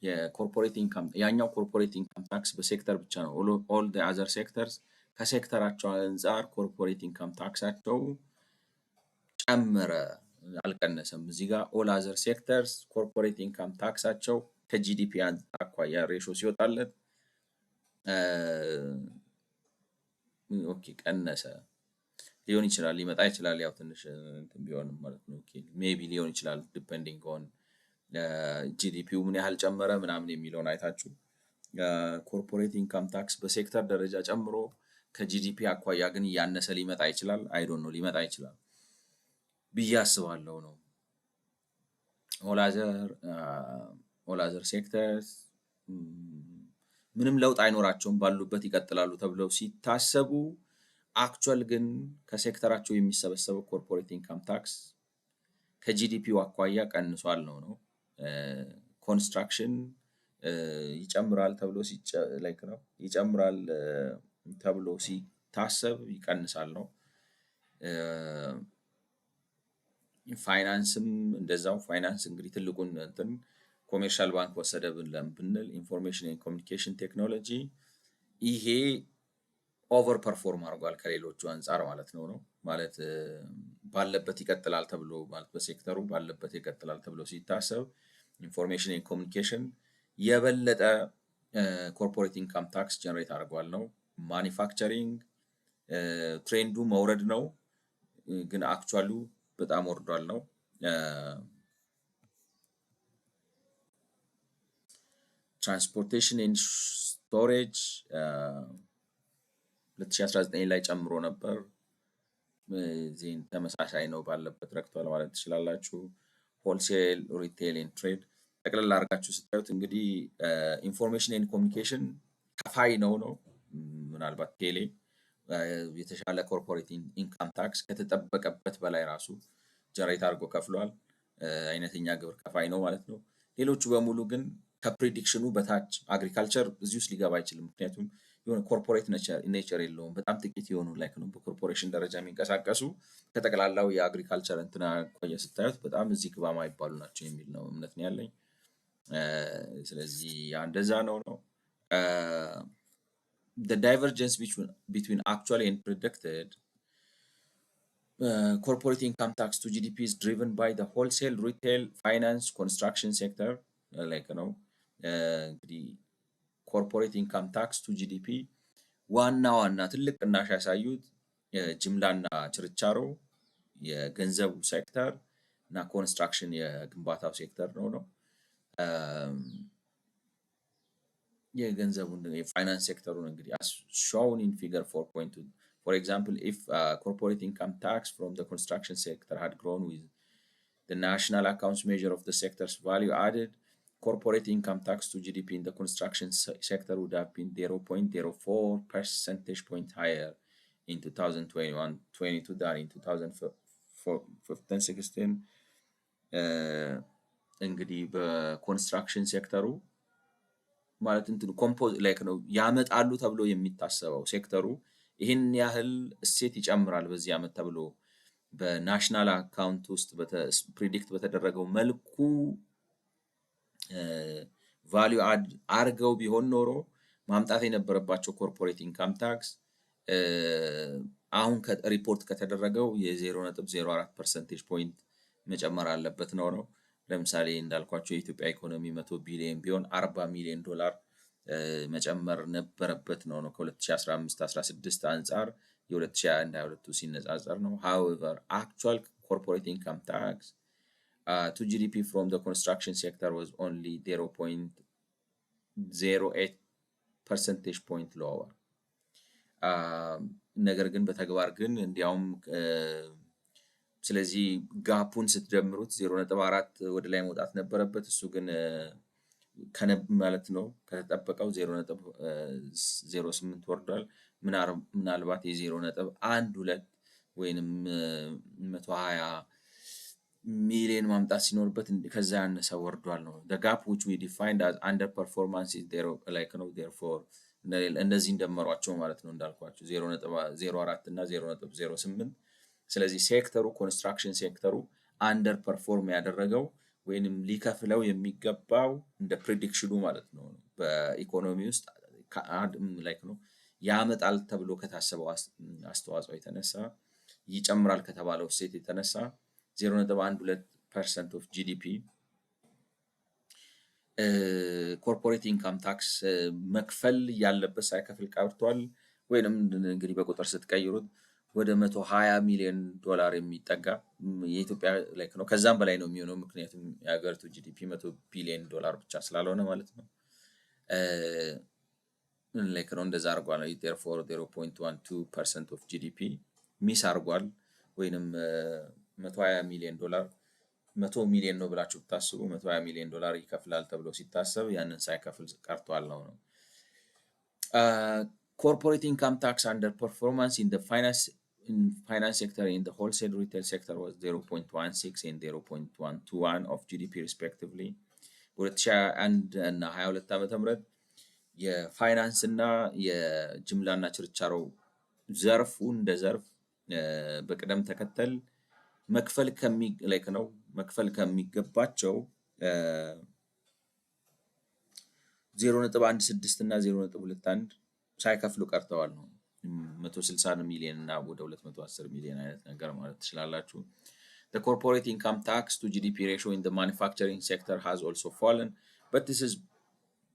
የኮርፖሬት ኢንካም ያኛው ኮርፖሬት ኢንካም ታክስ በሴክተር ብቻ ነው። all the other sectors ከሴክተራቸው አንፃር ኮርፖሬት ኢንካም ታክሳቸው ጨመረ አልቀነሰም። እዚህ ጋር all other sectors ኮርፖሬት ኢንካም ታክሳቸው ከጂዲፒ አኳያ ሬሾ ሲወጣለት ኦኬ ቀነሰ ሊሆን ይችላል ሊመጣ ይችላል ያው ትንሽ እንትን ቢሆንም ማለት ነው። ኦኬ ሜቢ ሊሆን ይችላል ዲፔንዲንግ ኦን ጂዲፒው ምን ያህል ጨመረ ምናምን የሚለውን አይታችሁ ኮርፖሬት ኢንካም ታክስ በሴክተር ደረጃ ጨምሮ ከጂዲፒ አኳያ ግን እያነሰ ሊመጣ ይችላል። አይ ዶንት ኖ ሊመጣ ይችላል ብዬ አስባለሁ ነው። all other sectors ምንም ለውጥ አይኖራቸውም ባሉበት ይቀጥላሉ ተብለው ሲታሰቡ አክቹዋል ግን ከሴክተራቸው የሚሰበሰበው ኮርፖሬት ኢንካም ታክስ ከጂዲፒው አኳያ ቀንሷል ነው። ኮንስትራክሽን ይጨምራል ተብሎ ላይክ ነው ይጨምራል ተብሎ ሲታሰብ ይቀንሳል ነው። ፋይናንስም እንደዛው ፋይናንስ እንግዲህ ትልቁን እንትን ኮሜርሻል ባንክ ወሰደ ብንል ኢንፎርሜሽን ኤንድ ኮሚኒኬሽን ቴክኖሎጂ ይሄ ኦቨር ፐርፎርም አድርጓል ከሌሎቹ አንፃር ማለት ነው ማለት ባለበት ይቀጥላል ተብሎ ማለት በሴክተሩ ባለበት ይቀጥላል ተብሎ ሲታሰብ ኢንፎርሜሽን ኤንድ ኮሚኒኬሽን የበለጠ ኮርፖሬት ኢንካም ታክስ ጀነሬት አድርጓል ነው። ማኒፋክቸሪንግ ትሬንዱ መውረድ ነው ግን አክቹዋሉ በጣም ወርዷል ነው። ትራንስፖርቴሽን ኤንድ ስቶሬጅ 2019 ላይ ጨምሮ ነበር። ዜን ተመሳሳይ ነው ባለበት ረክቷል ማለት ትችላላችሁ። ሆልሴል ሪቴል ኤንድ ትሬድ ጠቅላላ አድርጋችሁ ስታዩት እንግዲህ ኢንፎርሜሽን ኤንድ ኮሚኒኬሽን ከፋይ ነው። ምናልባት ቴሌ የተሻለ ኮርፖሬት ኢንካም ታክስ ከተጠበቀበት በላይ ራሱ ጀነሬት አድርጎ ከፍሏል። አይነተኛ ግብር ከፋይ ነው ማለት ነው። ሌሎቹ በሙሉ ግን ከፕሪዲክሽኑ በታች አግሪካልቸር እዚህ ውስጥ ሊገባ አይችልም። ምክንያቱም የሆነ ኮርፖሬት ኔቸር የለውም። በጣም ጥቂት የሆኑ ላይክ ነው በኮርፖሬሽን ደረጃ የሚንቀሳቀሱ ከጠቅላላው የአግሪካልቸር እንትና አኳያ ስታዩት በጣም እዚህ ግባ ማይባሉ ናቸው የሚል ነው እምነት ነው ያለኝ። ስለዚህ እንደዛ ነው። The divergence between actual and predicted corporate income tax to GDP is driven by the wholesale, retail, finance, construction sector. Like እንግዲህ ኮርፖሬት ኢንካም ታክስ ቱ ጂዲፒ ዋና ትልቅ ቅናሽ ያሳዩት ጅምላና ችርቻሮ፣ የገንዘቡ ሴክተር እና ኮንስትራክሽን የግንባታው ሴክተር ነው። የገንዘቡን የፋይናንስ ሴክተሩን እንግዲህ as shown in figure 4.2 for example if corporate income tax from the construction sector had grown with the national accounts measure of the sector's value added, corporate income tax to GDP in the construction sector would have been 0.04 percentage point higher in 2021-22 than in 2015-16 እንግዲህ በኮንስትራክሽን ሴክተሩ ማለት እንትኑ ኮምፖዝ ላይክ ነው ያመጣሉ ተብሎ የሚታሰበው ሴክተሩ ይህን ያህል እሴት ይጨምራል በዚህ ዓመት ተብሎ በናሽናል አካውንት ውስጥ ፕሪዲክት በተደረገው መልኩ ቫልዩ አድ አርገው ቢሆን ኖሮ ማምጣት የነበረባቸው ኮርፖሬት ኢንካም ታክስ አሁን ሪፖርት ከተደረገው የ0.04 ፐርሰንቴጅ ፖይንት መጨመር አለበት ነው። ለምሳሌ እንዳልኳቸው የኢትዮጵያ ኢኮኖሚ 100 ቢሊዮን ቢሆን 40 ሚሊዮን ዶላር መጨመር ነበረበት ነው ከ2015-16 አንጻር የ2021-22 ሲነጻጸር ነው። however actual corporate income tax to GDP from the construction sector was only 0.08 percentage point lower. ነገር ግን በተግባር ግን እንዲያውም ስለዚህ ጋፑን ስትደምሩት 0.4 ወደ ላይ መውጣት ነበረበት። እሱ ግን ማለት ነው ከተጠበቀው 0.08 ወርዷል። ምናልባት የ0.12 ወይንም 120 ሚሊዮን ማምጣት ሲኖርበት ከዛ ያነሰ ወርዷል ነው። the gap which we defined as underperformance is there like ነው therefore እነዚህ እንደመሯቸው ማለት ነው እንዳልኳቸው 0.04 እና 0.08 ስለዚህ ሴክተሩ ኮንስትራክሽን ሴክተሩ አንደር ፐርፎርም ያደረገው ወይንም ሊከፍለው የሚገባው እንደ ፕሬዲክሽኑ ማለት ነው በኢኮኖሚ ውስጥ ላይክ ነው ያመጣል ተብሎ ከታሰበው አስተዋጽኦ የተነሳ ይጨምራል ከተባለው ሴት የተነሳ 0.12% of GDP ኮርፖሬት ኢንካም ታክስ መክፈል ያለበት ሳይከፍል ቀርቷል። ወይንም እንግዲህ በቁጥር ስትቀይሩት ወደ 120 ሚሊዮን ዶላር የሚጠጋ የኢትዮጵያ ላይክ ነው ከዛም በላይ ነው የሚሆነው ምክንያቱም የሀገሪቱ ጂዲፒ 100 ቢሊዮን ዶላር ብቻ ስላልሆነ ማለት ነው። ላይክ ነው እንደዛ አርጓል። therefore 0.12% of GDP ሚስ አርጓል ወይንም 120 ሚሊዮን ዶላር 100 ሚሊዮን ነው ብላችሁ ብታስቡ 120 ሚሊዮን ዶላር ይከፍላል ተብሎ ሲታሰብ ያንን ሳይከፍል ቀርቷል ነው። corporate income tax underperformance in the finance sector in the wholesale retail sector was 0.16 and 0.121 of GDP respectively. በ2021 እና 22 ዓመተ ምህረት የፋይናንስ እና የጅምላና ችርቻሮ ዘርፉ እንደ ዘርፍ በቅደም ተከተል መክፈል ከሚገባቸው 0.16 እና 0.21 ሳይከፍሉ ቀርተዋል ነው። 160 ሚሊዮን እና ወደ 210 ሚሊዮን አይነት ነገር ማለት ትችላላችሁ። The corporate income tax to GDP ratio in the manufacturing sector has also fallen, but this is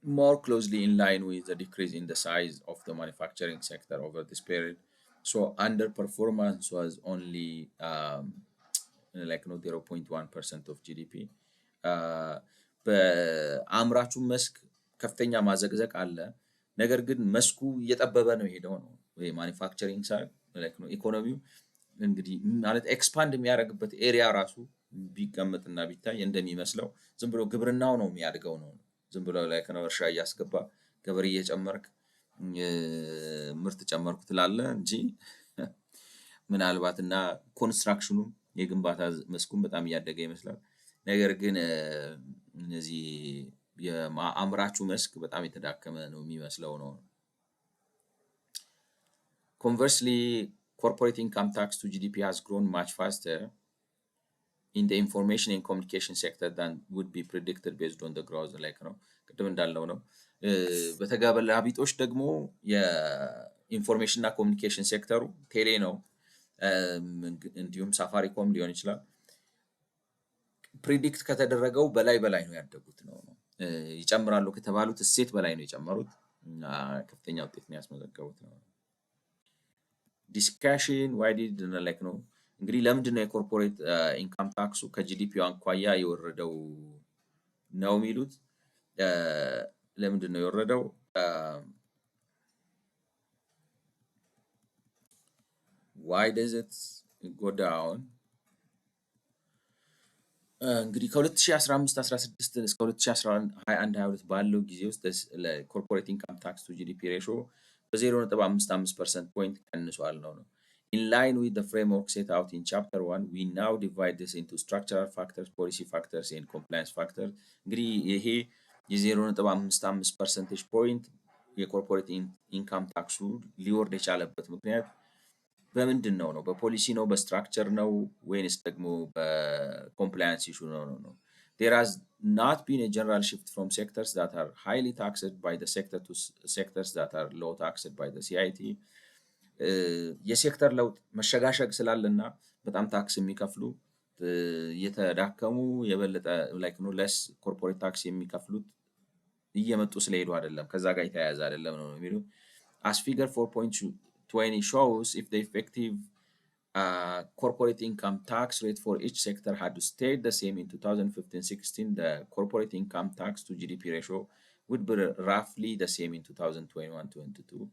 more closely in line with the decrease in the size of the manufacturing sector over this period. So underperformance was only like no 0.1% of GDP በአምራቹ መስክ ከፍተኛ ማዘግዘቅ አለ። ነገር ግን መስኩ እየጠበበ ነው የሄደው ነው ማኒፋክቸሪንግ ሳይድ like ነው ኢኮኖሚው እንግዲህ ማለት ኤክስፓንድ የሚያደርግበት ኤሪያ ራሱ ቢቀመጥና ቢታይ እንደሚመስለው ዝም ብሎ ግብርናው ነው የሚያድገው ነው። ዝም ብሎ ላይ ከነው እርሻ እያስገባ ገበሬ እየጨመርክ ምርት ጨመርኩ ትላለህ እንጂ ምናልባትና ኮንስትራክሽኑ የግንባታ መስኩም በጣም እያደገ ይመስላል። ነገር ግን እነዚህ የአምራቹ መስክ በጣም የተዳከመ ነው የሚመስለው ነው። Conversely, corporate income tax to GDP has grown much faster in the information and communication sector than would be predicted based on the growth like ነው ቅድም እንዳለው ነው። በተገላቢጦሽ ደግሞ የኢንፎርሜሽን እና ኮሚኒኬሽን ሴክተሩ ቴሌ ነው እንዲሁም ሳፋሪኮም ሊሆን ይችላል ፕሪዲክት ከተደረገው በላይ ነው ያደጉት ነው። ይጨምራሉ ከተባሉት እሴት በላይ ነው የጨመሩት እና ከፍተኛ ውጤት ነው ያስመዘገቡት ነው። ዲስካሽን ዋይ ዲድ ላይክ ነው እንግዲህ ለምንድን ነው የኮርፖሬት ኢንካም ታክሱ ከጂዲፒው አንኳያ የወረደው ነው የሚሉት። ለምንድን ነው የወረደው? why does it go down? እንግዲህ ከ2015-16 እስከ 2021-22 ባለው ጊዜ ውስጥ ለኮርፖሬት ኢንካም ታክስ ቱ ጂዲፒ ሬሾ በ0.55% ፖይንት ቀንሷል ነው። In line with the framework set out in Chapter 1, we now divide this into structural factors, policy factors, and compliance factors. እንግዲህ ይሄ የ0.55 percentage point የኮርፖሬት ኢንካም ታክሱ ሊወርድ የቻለበት ምክንያት በምንድን ነው? በፖሊሲ ነው፣ በስትራክቸር ነው ወይንስ ደግሞ በኮምፕላያንስ ኢሹ ነው? There has not been a general shift from sectors that are highly taxed by the sector to sectors that are low taxed by the CIT. የሴክተር ለውጥ መሸጋሸግ ስላለና በጣም ታክስ የሚከፍሉ የተዳከሙ የበለጠ ላይክ ነው ለስ ኮርፖሬት ታክስ የሚከፍሉት እየመጡ ስለሄዱ አይደለም፣ ከዛ ጋር የተያያዘ አይደለም ነው የሚሉት። As figure 4.20 shows, if the effective corporate income tax rate for each sector had stayed the same in 2015-16, the corporate income tax to GDP ratio would be roughly the same in 2021-22.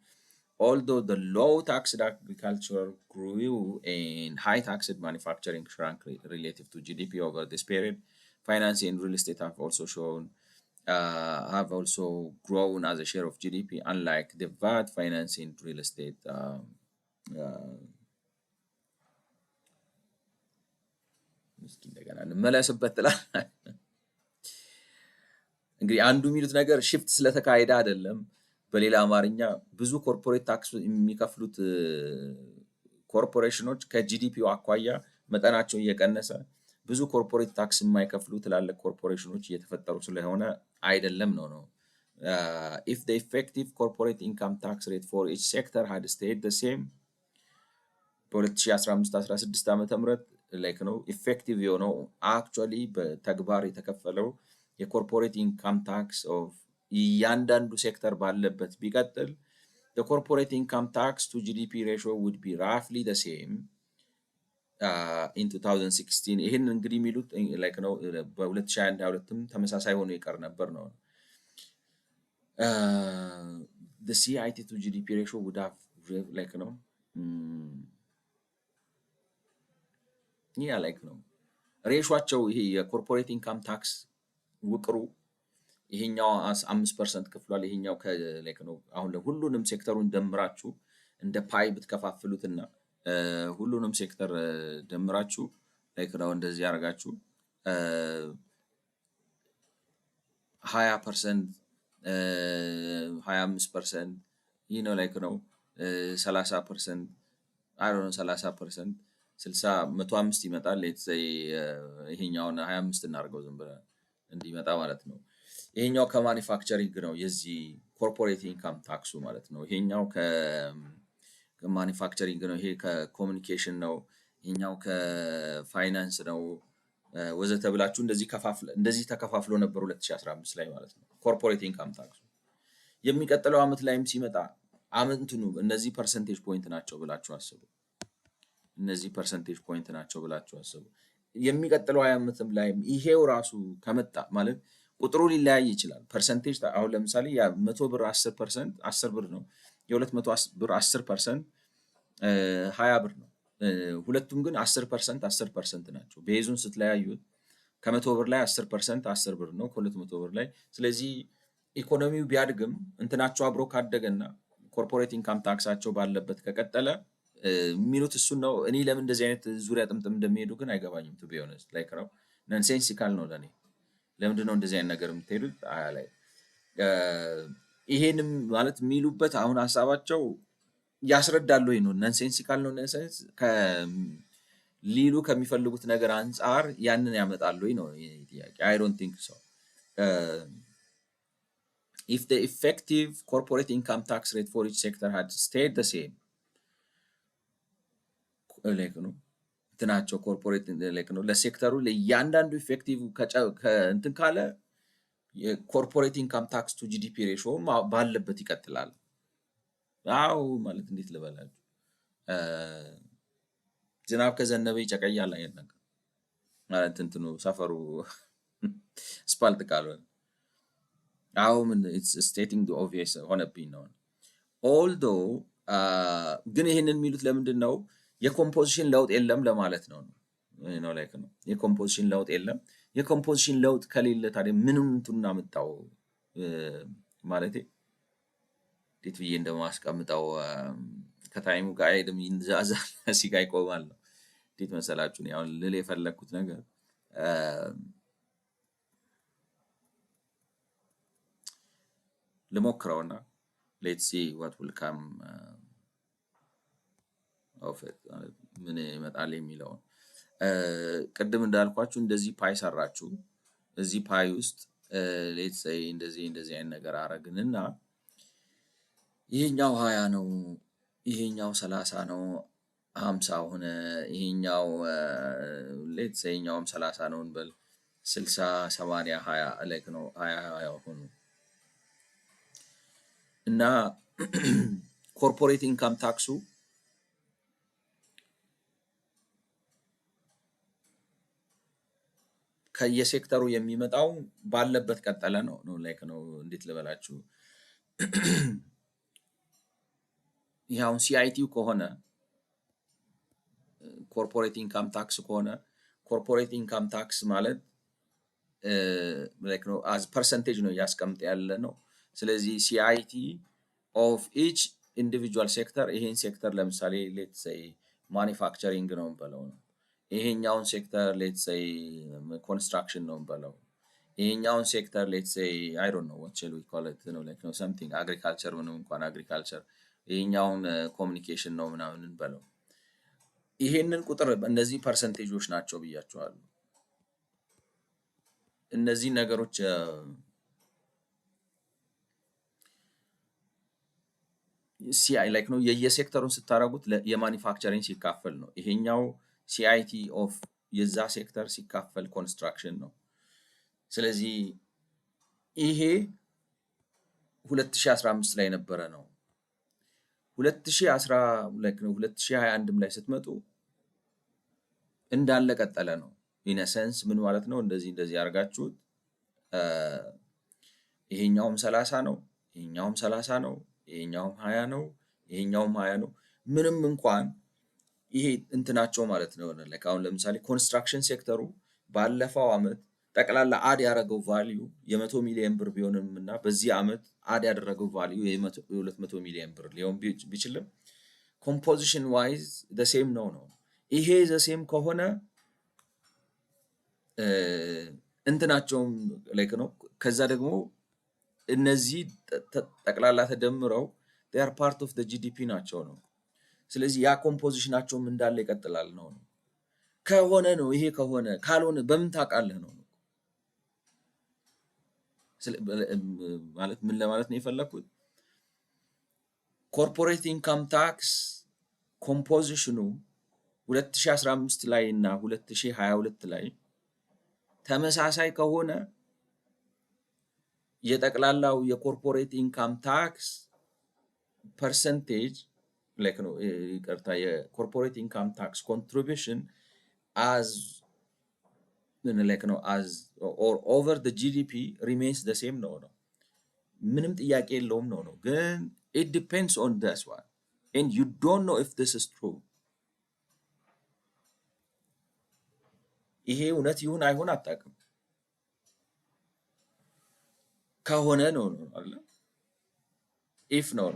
Although the low taxed agriculture grew and high taxed manufacturing shrank relative to GDP over this period, finance and real estate have also grown as a share of GDP, unlike the VAT finance and real estate. እንግዲህ አንዱ የሚሉት ነገር ሽፍት ስለተካሄደ አይደለም። በሌላ አማርኛ ብዙ ኮርፖሬት ታክስ የሚከፍሉት ኮርፖሬሽኖች ከጂዲፒው አኳያ መጠናቸው እየቀነሰ ብዙ ኮርፖሬት ታክስ የማይከፍሉ ትላልቅ ኮርፖሬሽኖች እየተፈጠሩ ስለሆነ አይደለም ነው። If the effective corporate income tax rate for each sector had stayed the same በ2015-16 ዓመተ ምህረት ላይክ ነው ኢፌክቲቭ የሆነው አክቹአሊ በተግባር የተከፈለው የኮርፖሬት ኢንካም ታክስ ኦፍ እያንዳንዱ ሴክተር ባለበት ቢቀጥል the corporate income tax to GDP ratio would be roughly the same in 2016. ይሄን እንግዲህ የሚሉት ላይክ ነው በ2022ም ተመሳሳይ ሆኖ ይቀር ነበር ነው። the CIT to GDP ratio would have like ነው ላይክ ነው ሬሾአቸው ይሄ የኮርፖሬት ኢንካም ታክስ ውቅሩ ይሄኛው 5% ከፍሏል። ይሄኛው ከላይክ ነው አሁን ሁሉንም ሴክተሩን ደምራችሁ እንደ ፓይ ብትከፋፍሉትና ሁሉንም ሴክተር ደምራችሁ ላይክ ነው እንደዚህ ያርጋችሁ 20% 25% ይሄ ነው ላይክ ነው 30% አይ ዶንት ኖ 30% 60 105 ይመጣል። ይሄኛውን 25 እናርገው ዝም ብለን እንዲመጣ ማለት ነው። ይሄኛው ከማኒፋክቸሪንግ ነው የዚህ ኮርፖሬት ኢንካም ታክሱ ማለት ነው። ይሄኛው ከማኒፋክቸሪንግ ነው፣ ይሄ ከኮሙኒኬሽን ነው፣ ይሄኛው ከፋይናንስ ነው ወዘተ ብላችሁ እንደዚህ ተከፋፍሎ ነበር 2015 ላይ ማለት ነው ኮርፖሬት ኢንካም ታክሱ። የሚቀጥለው አመት ላይም ሲመጣ አመንትኑ እነዚህ ፐርሰንቴጅ ፖይንት ናቸው ብላችሁ አስቡ። እነዚህ ፐርሰንቴጅ ፖይንት ናቸው ብላችሁ አስቡ። የሚቀጥለው 20 ዓመትም ላይም ይሄው ራሱ ከመጣ ማለት ቁጥሩ ሊለያይ ይችላል። ፐርሰንቴጅ አሁን ለምሳሌ የ100 ብር 10% 10 ብር ነው። የ200 ብር 10% 20 ብር ነው። ሁለቱም ግን 10% 10% ናቸው። ቤዙን ስትለያዩት ከ100 ብር ላይ 10% 10 ብር ነው ከ200 ብር ላይ። ስለዚህ ኢኮኖሚው ቢያድግም እንትናቸው አብሮ ካደገና ኮርፖሬት ኢንካም ታክሳቸው ባለበት ከቀጠለ የሚሉት እሱን ነው። እኔ ለምን እንደዚህ አይነት ዙሪያ ጥምጥም እንደሚሄዱ ግን አይገባኝም። ቱ ቢ ኦነስት ላይክ ነው ነንሴንሲካል ነው ለኔ። ለምንድን ነው እንደዚህ አይነት ነገር የምትሄዱት? ላይ ይሄንም ማለት የሚሉበት አሁን ሀሳባቸው ያስረዳሉ ወይ ነው ነንሴንሲካል ነው ነንሴንስ ሊሉ ከሚፈልጉት ነገር አንጻር ያንን ያመጣሉ ወይ ነው ጥያቄ። አይ ዶንት ቲንክ ሶ። if the effective corporate income tax rate for each sector had stayed the same ላይክ ነው እንትናቸው ኮርፖሬት ላይክ ነው ለሴክተሩ ለእያንዳንዱ ኢፌክቲቭ እንትን ካለ የኮርፖሬት ኢንካም ታክስ ቱ ጂዲፒ ሬሾ ባለበት ይቀጥላል። አዎ ማለት እንዴት ልበላችሁ፣ ዝናብ ከዘነበ ይጨቀያል አይነት ነገር ማለት እንትኑ ሰፈሩ ስፓልት ካልሆነ አዎ ምን ኢትስ ስቴቲንግ ዘ ኦብቪየስ ሆነብኝ ነው። ኦልዶ ግን ይህንን የሚሉት ለምንድን ነው? የኮምፖዚሽን ለውጥ የለም ለማለት ነው ነው ላይክ ነው። የኮምፖዚሽን ለውጥ የለም። የኮምፖዚሽን ለውጥ ከሌለ ታዲያ ምንም እንትን አመጣው ማለቴ እንዴት ብዬ እንደማስቀምጠው ከታይሙ ጋር አይደለም ይንዛዛል እዚህ ጋር ይቆማል ነው። እንዴት መሰላችሁ ነው አሁን ልል የፈለኩት ነገር ልሞክረውና ሌትስ ሲ ዋት ዊል ካም ኦፍ ኢት ምን ይመጣል የሚለውን ቅድም እንዳልኳችሁ እንደዚህ ፓይ ሰራችሁ። እዚህ ፓይ ውስጥ ሌትስ ሴይ እንደዚህ አይነት ነገር አረግንና ይሄኛው 20 ነው፣ ይሄኛው 30 ነው፣ 50 ሆነ። ይሄኛው ሌትስ ሴይ ይሄኛውም 30 ነው እንበል 60 80 20 ላይክ ነው 20 ሆኑ እና ኮርፖሬት ኢንካም ታክሱ ከየሴክተሩ የሚመጣው ባለበት ቀጠለ ነው ላይክ ነው። እንዴት ልበላችሁ ይሄውን ሲአይቲው ከሆነ ኮርፖሬት ኢንካም ታክስ ከሆነ ኮርፖሬት ኢንካም ታክስ ማለት ላይክ ነው አዝ ፐርሰንቴጅ ነው እያስቀምጥ ያለ ነው። ስለዚህ ሲአይቲ ኦፍ ኢች ኢንዲቪጁዋል ሴክተር ይሄን ሴክተር ለምሳሌ ሌትስ ሴይ ማኒፋክቸሪንግ ነው እንበለው ነው። ይሄኛውን ሴክተር ሌትስ ሴይ ኮንስትራክሽን ነው እንበለው። ይሄኛውን ሴክተር ሌትስ ሴይ አይ ዶንት ኖ ዋት ሼል ዊ ኮል ኢት ነው ላይክ ነው ሰምቲንግ አግሪካልቸር ምንም እንኳን አግሪካልቸር ይሄኛውን ኮሚኒኬሽን ነው ምናምን እንበለው። ይሄንን ቁጥር እነዚህ ፐርሰንቴጆች ናቸው ብያቸዋለሁ። እነዚህ ነገሮች ሲአይ ላይክ ነው የየሴክተሩን ስታረጉት የማኒፋክቸሪንግ ሲካፈል ነው። ይሄኛው ሲአይቲ ኦፍ የዛ ሴክተር ሲካፈል ኮንስትራክሽን ነው። ስለዚህ ይሄ 2015 ላይ ነበረ ነው። 2021 ላይ ስትመጡ እንዳለ ቀጠለ ነው። ኢን ሴንስ ምን ማለት ነው? እንደዚህ አድርጋችሁት ይሄኛውም 30 ነው፣ ይሄኛውም 30 ነው፣ ይሄኛውም 20 ነው፣ ይሄኛውም 20 ነው። ምንም እንኳን ይሄ እንትናቸው ማለት ነው ላይክ አሁን ለምሳሌ ኮንስትራክሽን ሴክተሩ ባለፈው አመት ጠቅላላ አድ ያደረገው ቫልዩ የ100 ሚሊዮን ብር ቢሆንም እና በዚህ አመት አድ ያደረገው ቫልዩ የ200 ሚሊዮን ብር ሊሆን ቢችልም ኮምፖዚሽን ዋይዝ ዘ ሴም ነው። ይሄ ዘ ሴም ከሆነ እንትናቸውም ላይክ ነው። ከዛ ደግሞ እነዚህ ጠቅላላ ተደምረው they are part of the GDP ናቸው ነው። ስለዚህ ያ ኮምፖዚሽናቸውም እንዳለ ይቀጥላል ነው ከሆነ ነው። ይሄ ከሆነ ካልሆነ በምን ታውቃለህ ነው ማለት ምን ለማለት ነው የፈለኩት? ኮርፖሬት ኢንካም ታክስ ኮምፖዚሽኑ 2015 ላይ እና 2022 ላይ ተመሳሳይ ከሆነ የጠቅላላው የኮርፖሬት ኢንካም ታክስ ፐርሰንቴጅ ላይክ ነው ይቅርታ የኮርፖሬት ኢንካም ታክስ ኮንትሪቢዩሽን አዝ like ነው as or over the GDP remains the same ነው ምንም ጥያቄ የለውም ነው ግን it depends on this one and you don't know if this is true ይሄ እውነት ይሁን አይሁን አታውቅም ከሆነ ነው አይደል if ነው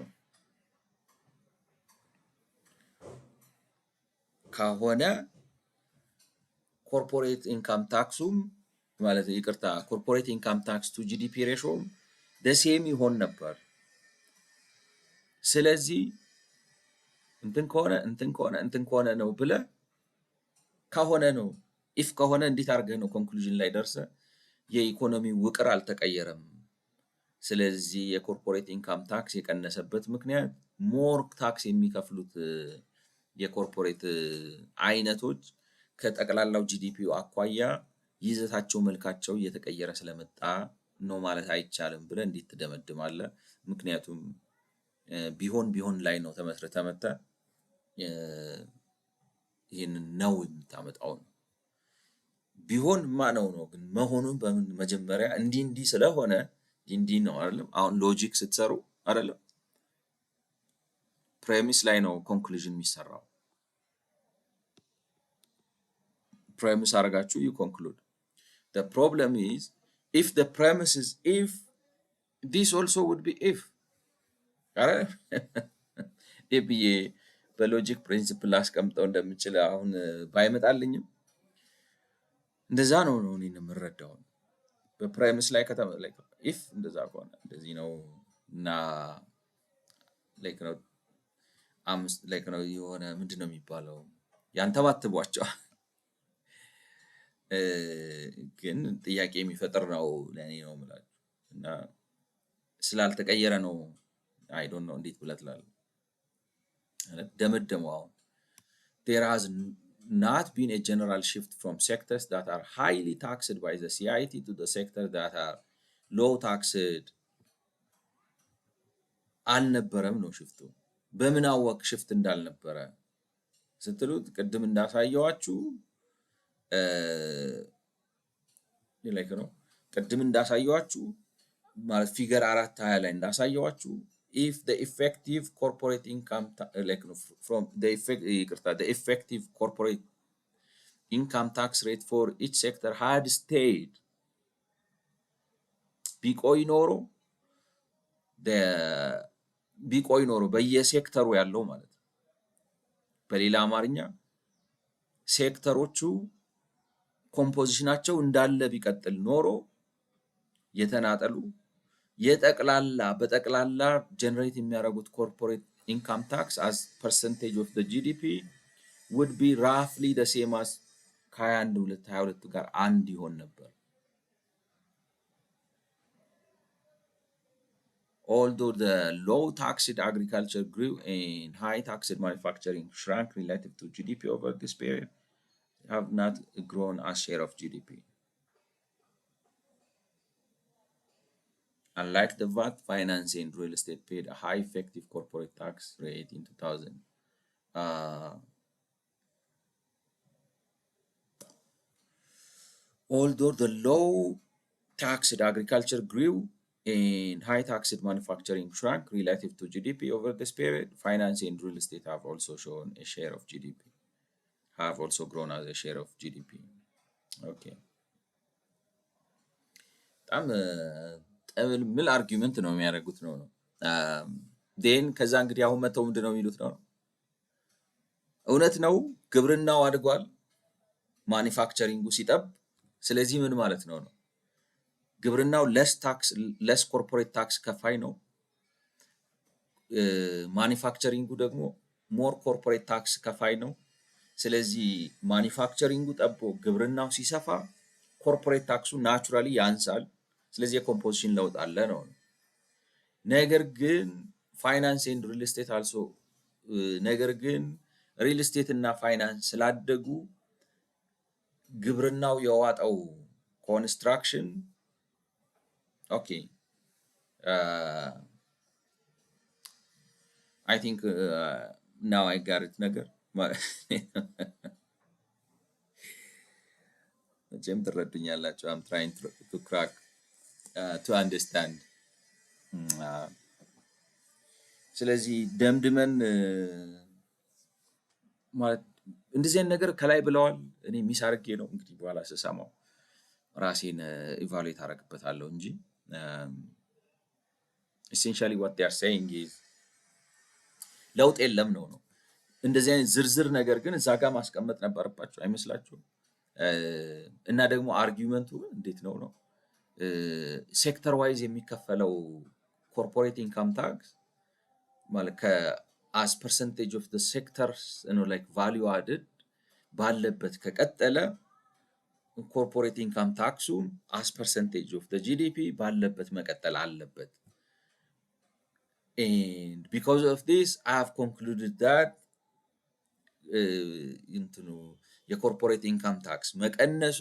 ከሆነ ኮርፖሬት ኢንካም ታክሱም ማለት ይቅርታ ኮርፖሬት ኢንካም ታክስ ቱ ጂዲፒ ሬሾም ደሴም ይሆን ነበር ስለዚህ እንትን ከሆነ ነው ብለ ከሆነ ነው ኢፍ ከሆነ እንዴት አድርገህ ነው ኮንክሉዥን ላይ ደርሰ የኢኮኖሚ ውቅር አልተቀየረም ስለዚህ የኮርፖሬት ኢንካም ታክስ የቀነሰበት ምክንያት ሞር ታክስ የሚከፍሉት የኮርፖሬት አይነቶች ከጠቅላላው ጂዲፒው አኳያ ይዘታቸው መልካቸው እየተቀየረ ስለመጣ ነው ማለት አይቻልም ብለ እንዴት ትደመድማለህ ምክንያቱም ቢሆን ላይ ነው ተመስርተ መጣ ይሄን ነው የምታመጣው ቢሆን ማነው ነው ግን መሆኑን በምን መጀመሪያ እንዲህ ስለሆነ እንዲህ ነው አይደለም አሁን ሎጂክ ስትሰሩ አይደለም ፕሬሚስ ላይ ነው ኮንክሉዥን የሚሰራው premise አረጋችሁ you conclude the problem is if the premise is if this also would be if ኤብዬ በሎጂክ ፕሪንሲፕል አስቀምጠው እንደምችል አሁን ባይመጣልኝም እንደዛ ነው እኔ የምረዳው በፕራይምስ ላይ ከተመለከ if እንደዛ ከሆነ እንደዚህ ነው እና ላይክ ነው አምስት ላይክ ነው የሆነ ምንድነው የሚባለው ያንተባትቧቸው ግን ጥያቄ የሚፈጥር ነው ለኔ ነው ማለት እና ስላልተቀየረ ነው I don't know እንዴት ብለትላል ደመደመው there has not been a general shift from sectors that are highly taxed by the CIT to the sectors that are low taxed አልነበረም ነው ሽፍቱ በምን አወቅ ሽፍት እንዳልነበረ ስትሉት ቅድም እንዳሳየዋችሁ ላይክ ነው ቅድም እንዳሳየዋችሁ ማለት ፊገር 420 ላይ እንዳሳየዋችሁ if the effective corporate income like from the effective corporate income tax rate for each sector had stayed ቢቆይ ኖሮ በየሴክተሩ ያለው ማለት በሌላ አማርኛ ሴክተሮቹ ኮምፖዚሽናቸው እንዳለ ቢቀጥል ኖሮ የተናጠሉ በጠቅላላ ጀነሬት የሚያደርጉት ኮርፖሬት ኢንካም ታክስ as percentage of the GDP would be roughly the same as 22 ጋር አንድ ይሆን ነበር although the low taxed agriculture grew and high taxed manufacturing shrank relative to GDP over this period have not grown as share of GDP. Unlike the VAT, finance and real estate paid a high effective corporate tax rate in 2000. Although the low taxed agriculture grew and high taxed manufacturing shrank relative to GDP over this period, finance and real estate have also shown a share of GDP. Have also grown as a share of GDP. Okay. ምን አርጊውመንት ነው የሚያደርጉት ነው ዴን ከዛ እንግዲህ አሁን መተው ምንድነው የሚሉት ነው እውነት ነው ግብርናው አድጓል ማኒፋክቸሪንጉ ሲጠብ ስለዚህ ምን ማለት ነው ግብርናው ለስ ኮርፖሬት ታክስ ከፋይ ነው ማኒፋክቸሪንጉ ደግሞ ሞር ኮርፖሬት ታክስ ከፋይ ነው ስለዚህ ማኒፋክቸሪንጉ ጠቦ ግብርናው ሲሰፋ ኮርፖሬት ታክሱ ናቹራሊ ያንሳል ስለዚህ የኮምፖዚሽን ለውጥ አለ ነው ነገር ግን ፋይናንስ ኤንድ ሪል ስቴት አልሶ ነገር ግን ሪል ስቴት እና ፋይናንስ ስላደጉ ግብርናው የዋጣው ኮንስትራክሽን ኦኬ I think now I got it ነገር መቼም ትረዱኛላችሁ። I'm trying to crack to understand። ስለዚህ ደምድመን ማለት እንደዚህ አይነት ነገር ከላይ ብለዋል። እኔ ሚስ አድርጌ ነው እንግዲህ በኋላ ስሰማው ራሴን ኢቫሉዌት አደርግበታለሁ እንጂ essentially what they are saying is ለውጥ የለም ነው። እንደዚህ አይነት ዝርዝር ነገር ግን እዛ ጋር ማስቀመጥ ነበረባቸው አይመስላችሁም? እና ደግሞ አርጊውመንቱ እንዴት ነው ሴክተር ዋይዝ የሚከፈለው ኮርፖሬት ኢንካም ታክስ ማለት ከአስ ፐርሰንቴጅ ኦፍ ሴክተርስ ላይክ ቫሊዩ አድድ ባለበት ከቀጠለ ኮርፖሬት ኢንካም ታክሱ አስ ፐርሰንቴጅ ኦፍ ጂዲፒ ባለበት መቀጠል አለበት። And because of this I have concluded that እንትኑ የኮርፖሬት ኢንካም ታክስ መቀነሱ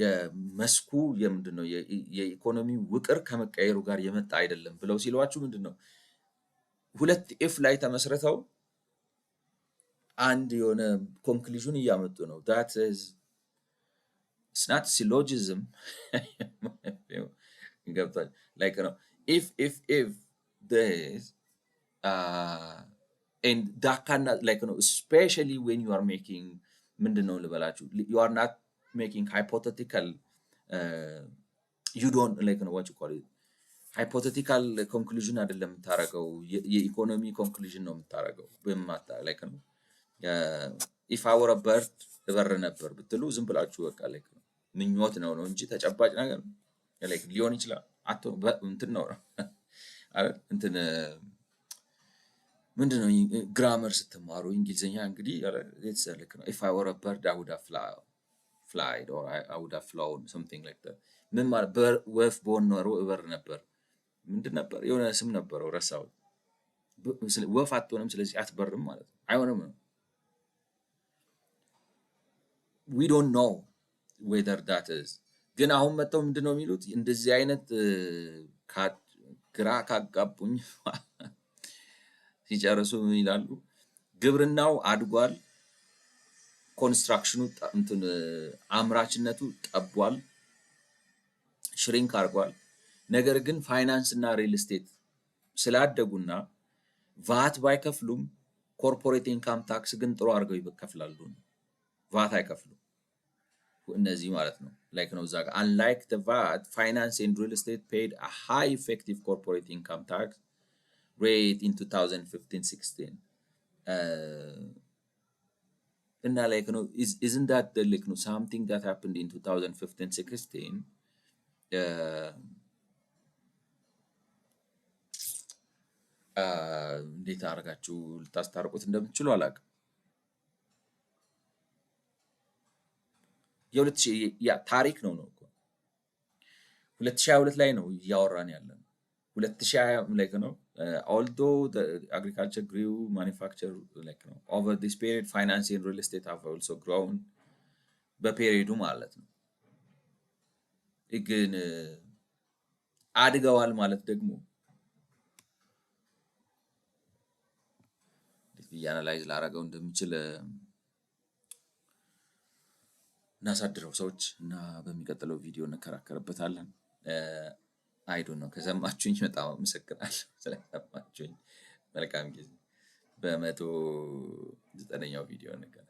የመስኩ የምንድነው የኢኮኖሚ ውቅር ከመቀየሩ ጋር የመጣ አይደለም ብለው ሲሏችሁ ምንድነው ሁለት ኢፍ ላይ ተመስርተው አንድ የሆነ ኮንክሉዥን እያመጡ ነው። that is it's not syllogism ገብቷል like if this and that cannot like especially when you are making ምንድነው ልበላችሁ you are not making hypothetical you don't like what you call it hypothetical conclusion አይደለም የምታረገው የኢኮኖሚ ኮንክሉዥን ነው የምታረገው በማታ like if I were a bird እበር ነበር ብትሉ ዝም ብላችሁ በቃ like ምኞት ነው እንጂ ተጨባጭ ነገር like ሊሆን ይችላል አቶ እንትን ነው አይደል እንትን ምንድነው ግራመር ስትማሩ እንግሊዘኛ እንግዲህ it's like if I were a bird I would have flied or I would have flown something like that ምን ማለት ወፍ ቦን ነው እበር ነበር ምንድን ነበር የሆነ ስም ነበረው ረሳው ወፍ አትሆንም ስለዚህ አትበርም ማለት ነው አይሆንም ነው we don't know whether that is ግን አሁን መጣው ምንድነው የሚሉት እንደዚህ አይነት ግራ ካጋቡኝ ሲጨርሱ ይላሉ ግብርናው አድጓል ኮንስትራክሽኑ እንትን አምራችነቱ ጠቧል ሽሪንክ አርጓል ነገር ግን ፋይናንስ እና ሪል ስቴት ስላደጉና ቫት ባይከፍሉም ኮርፖሬት ኢንካም ታክስ ግን ጥሩ አርገው ይከፍላሉ ቫት አይከፍሉም እነዚህ ማለት ነው like ነው ዛጋ unlike the VAT finance and real estate paid a high effective corporate income tax rate in 2015-16 and like isn't that the like something that happened in 2015-16 እንዴት አርጋችሁ ልታስታርቁት እንደምትችሉ አላውቅም ያ ታሪክ ነው እኮ 2022 ላይ ነው ያወራን ያለን 2020 like although the agriculture grew manufacture like over this period finance and real estate have also grown በፔሪዮዱ ማለት ነው ግን አድገዋል ማለት ደግሞ ዲያናላይዝ ላረጋው እንደምችል እናሳድረው ሰዎች እና በሚቀጥለው ቪዲዮ እንከራከርበታለን I don't know ከሰማችሁኝ በጣም አመሰግናለሁ ስለሰማችሁኝ መልካም ጊዜ በ190ኛው ቪዲዮ እንገናኛለን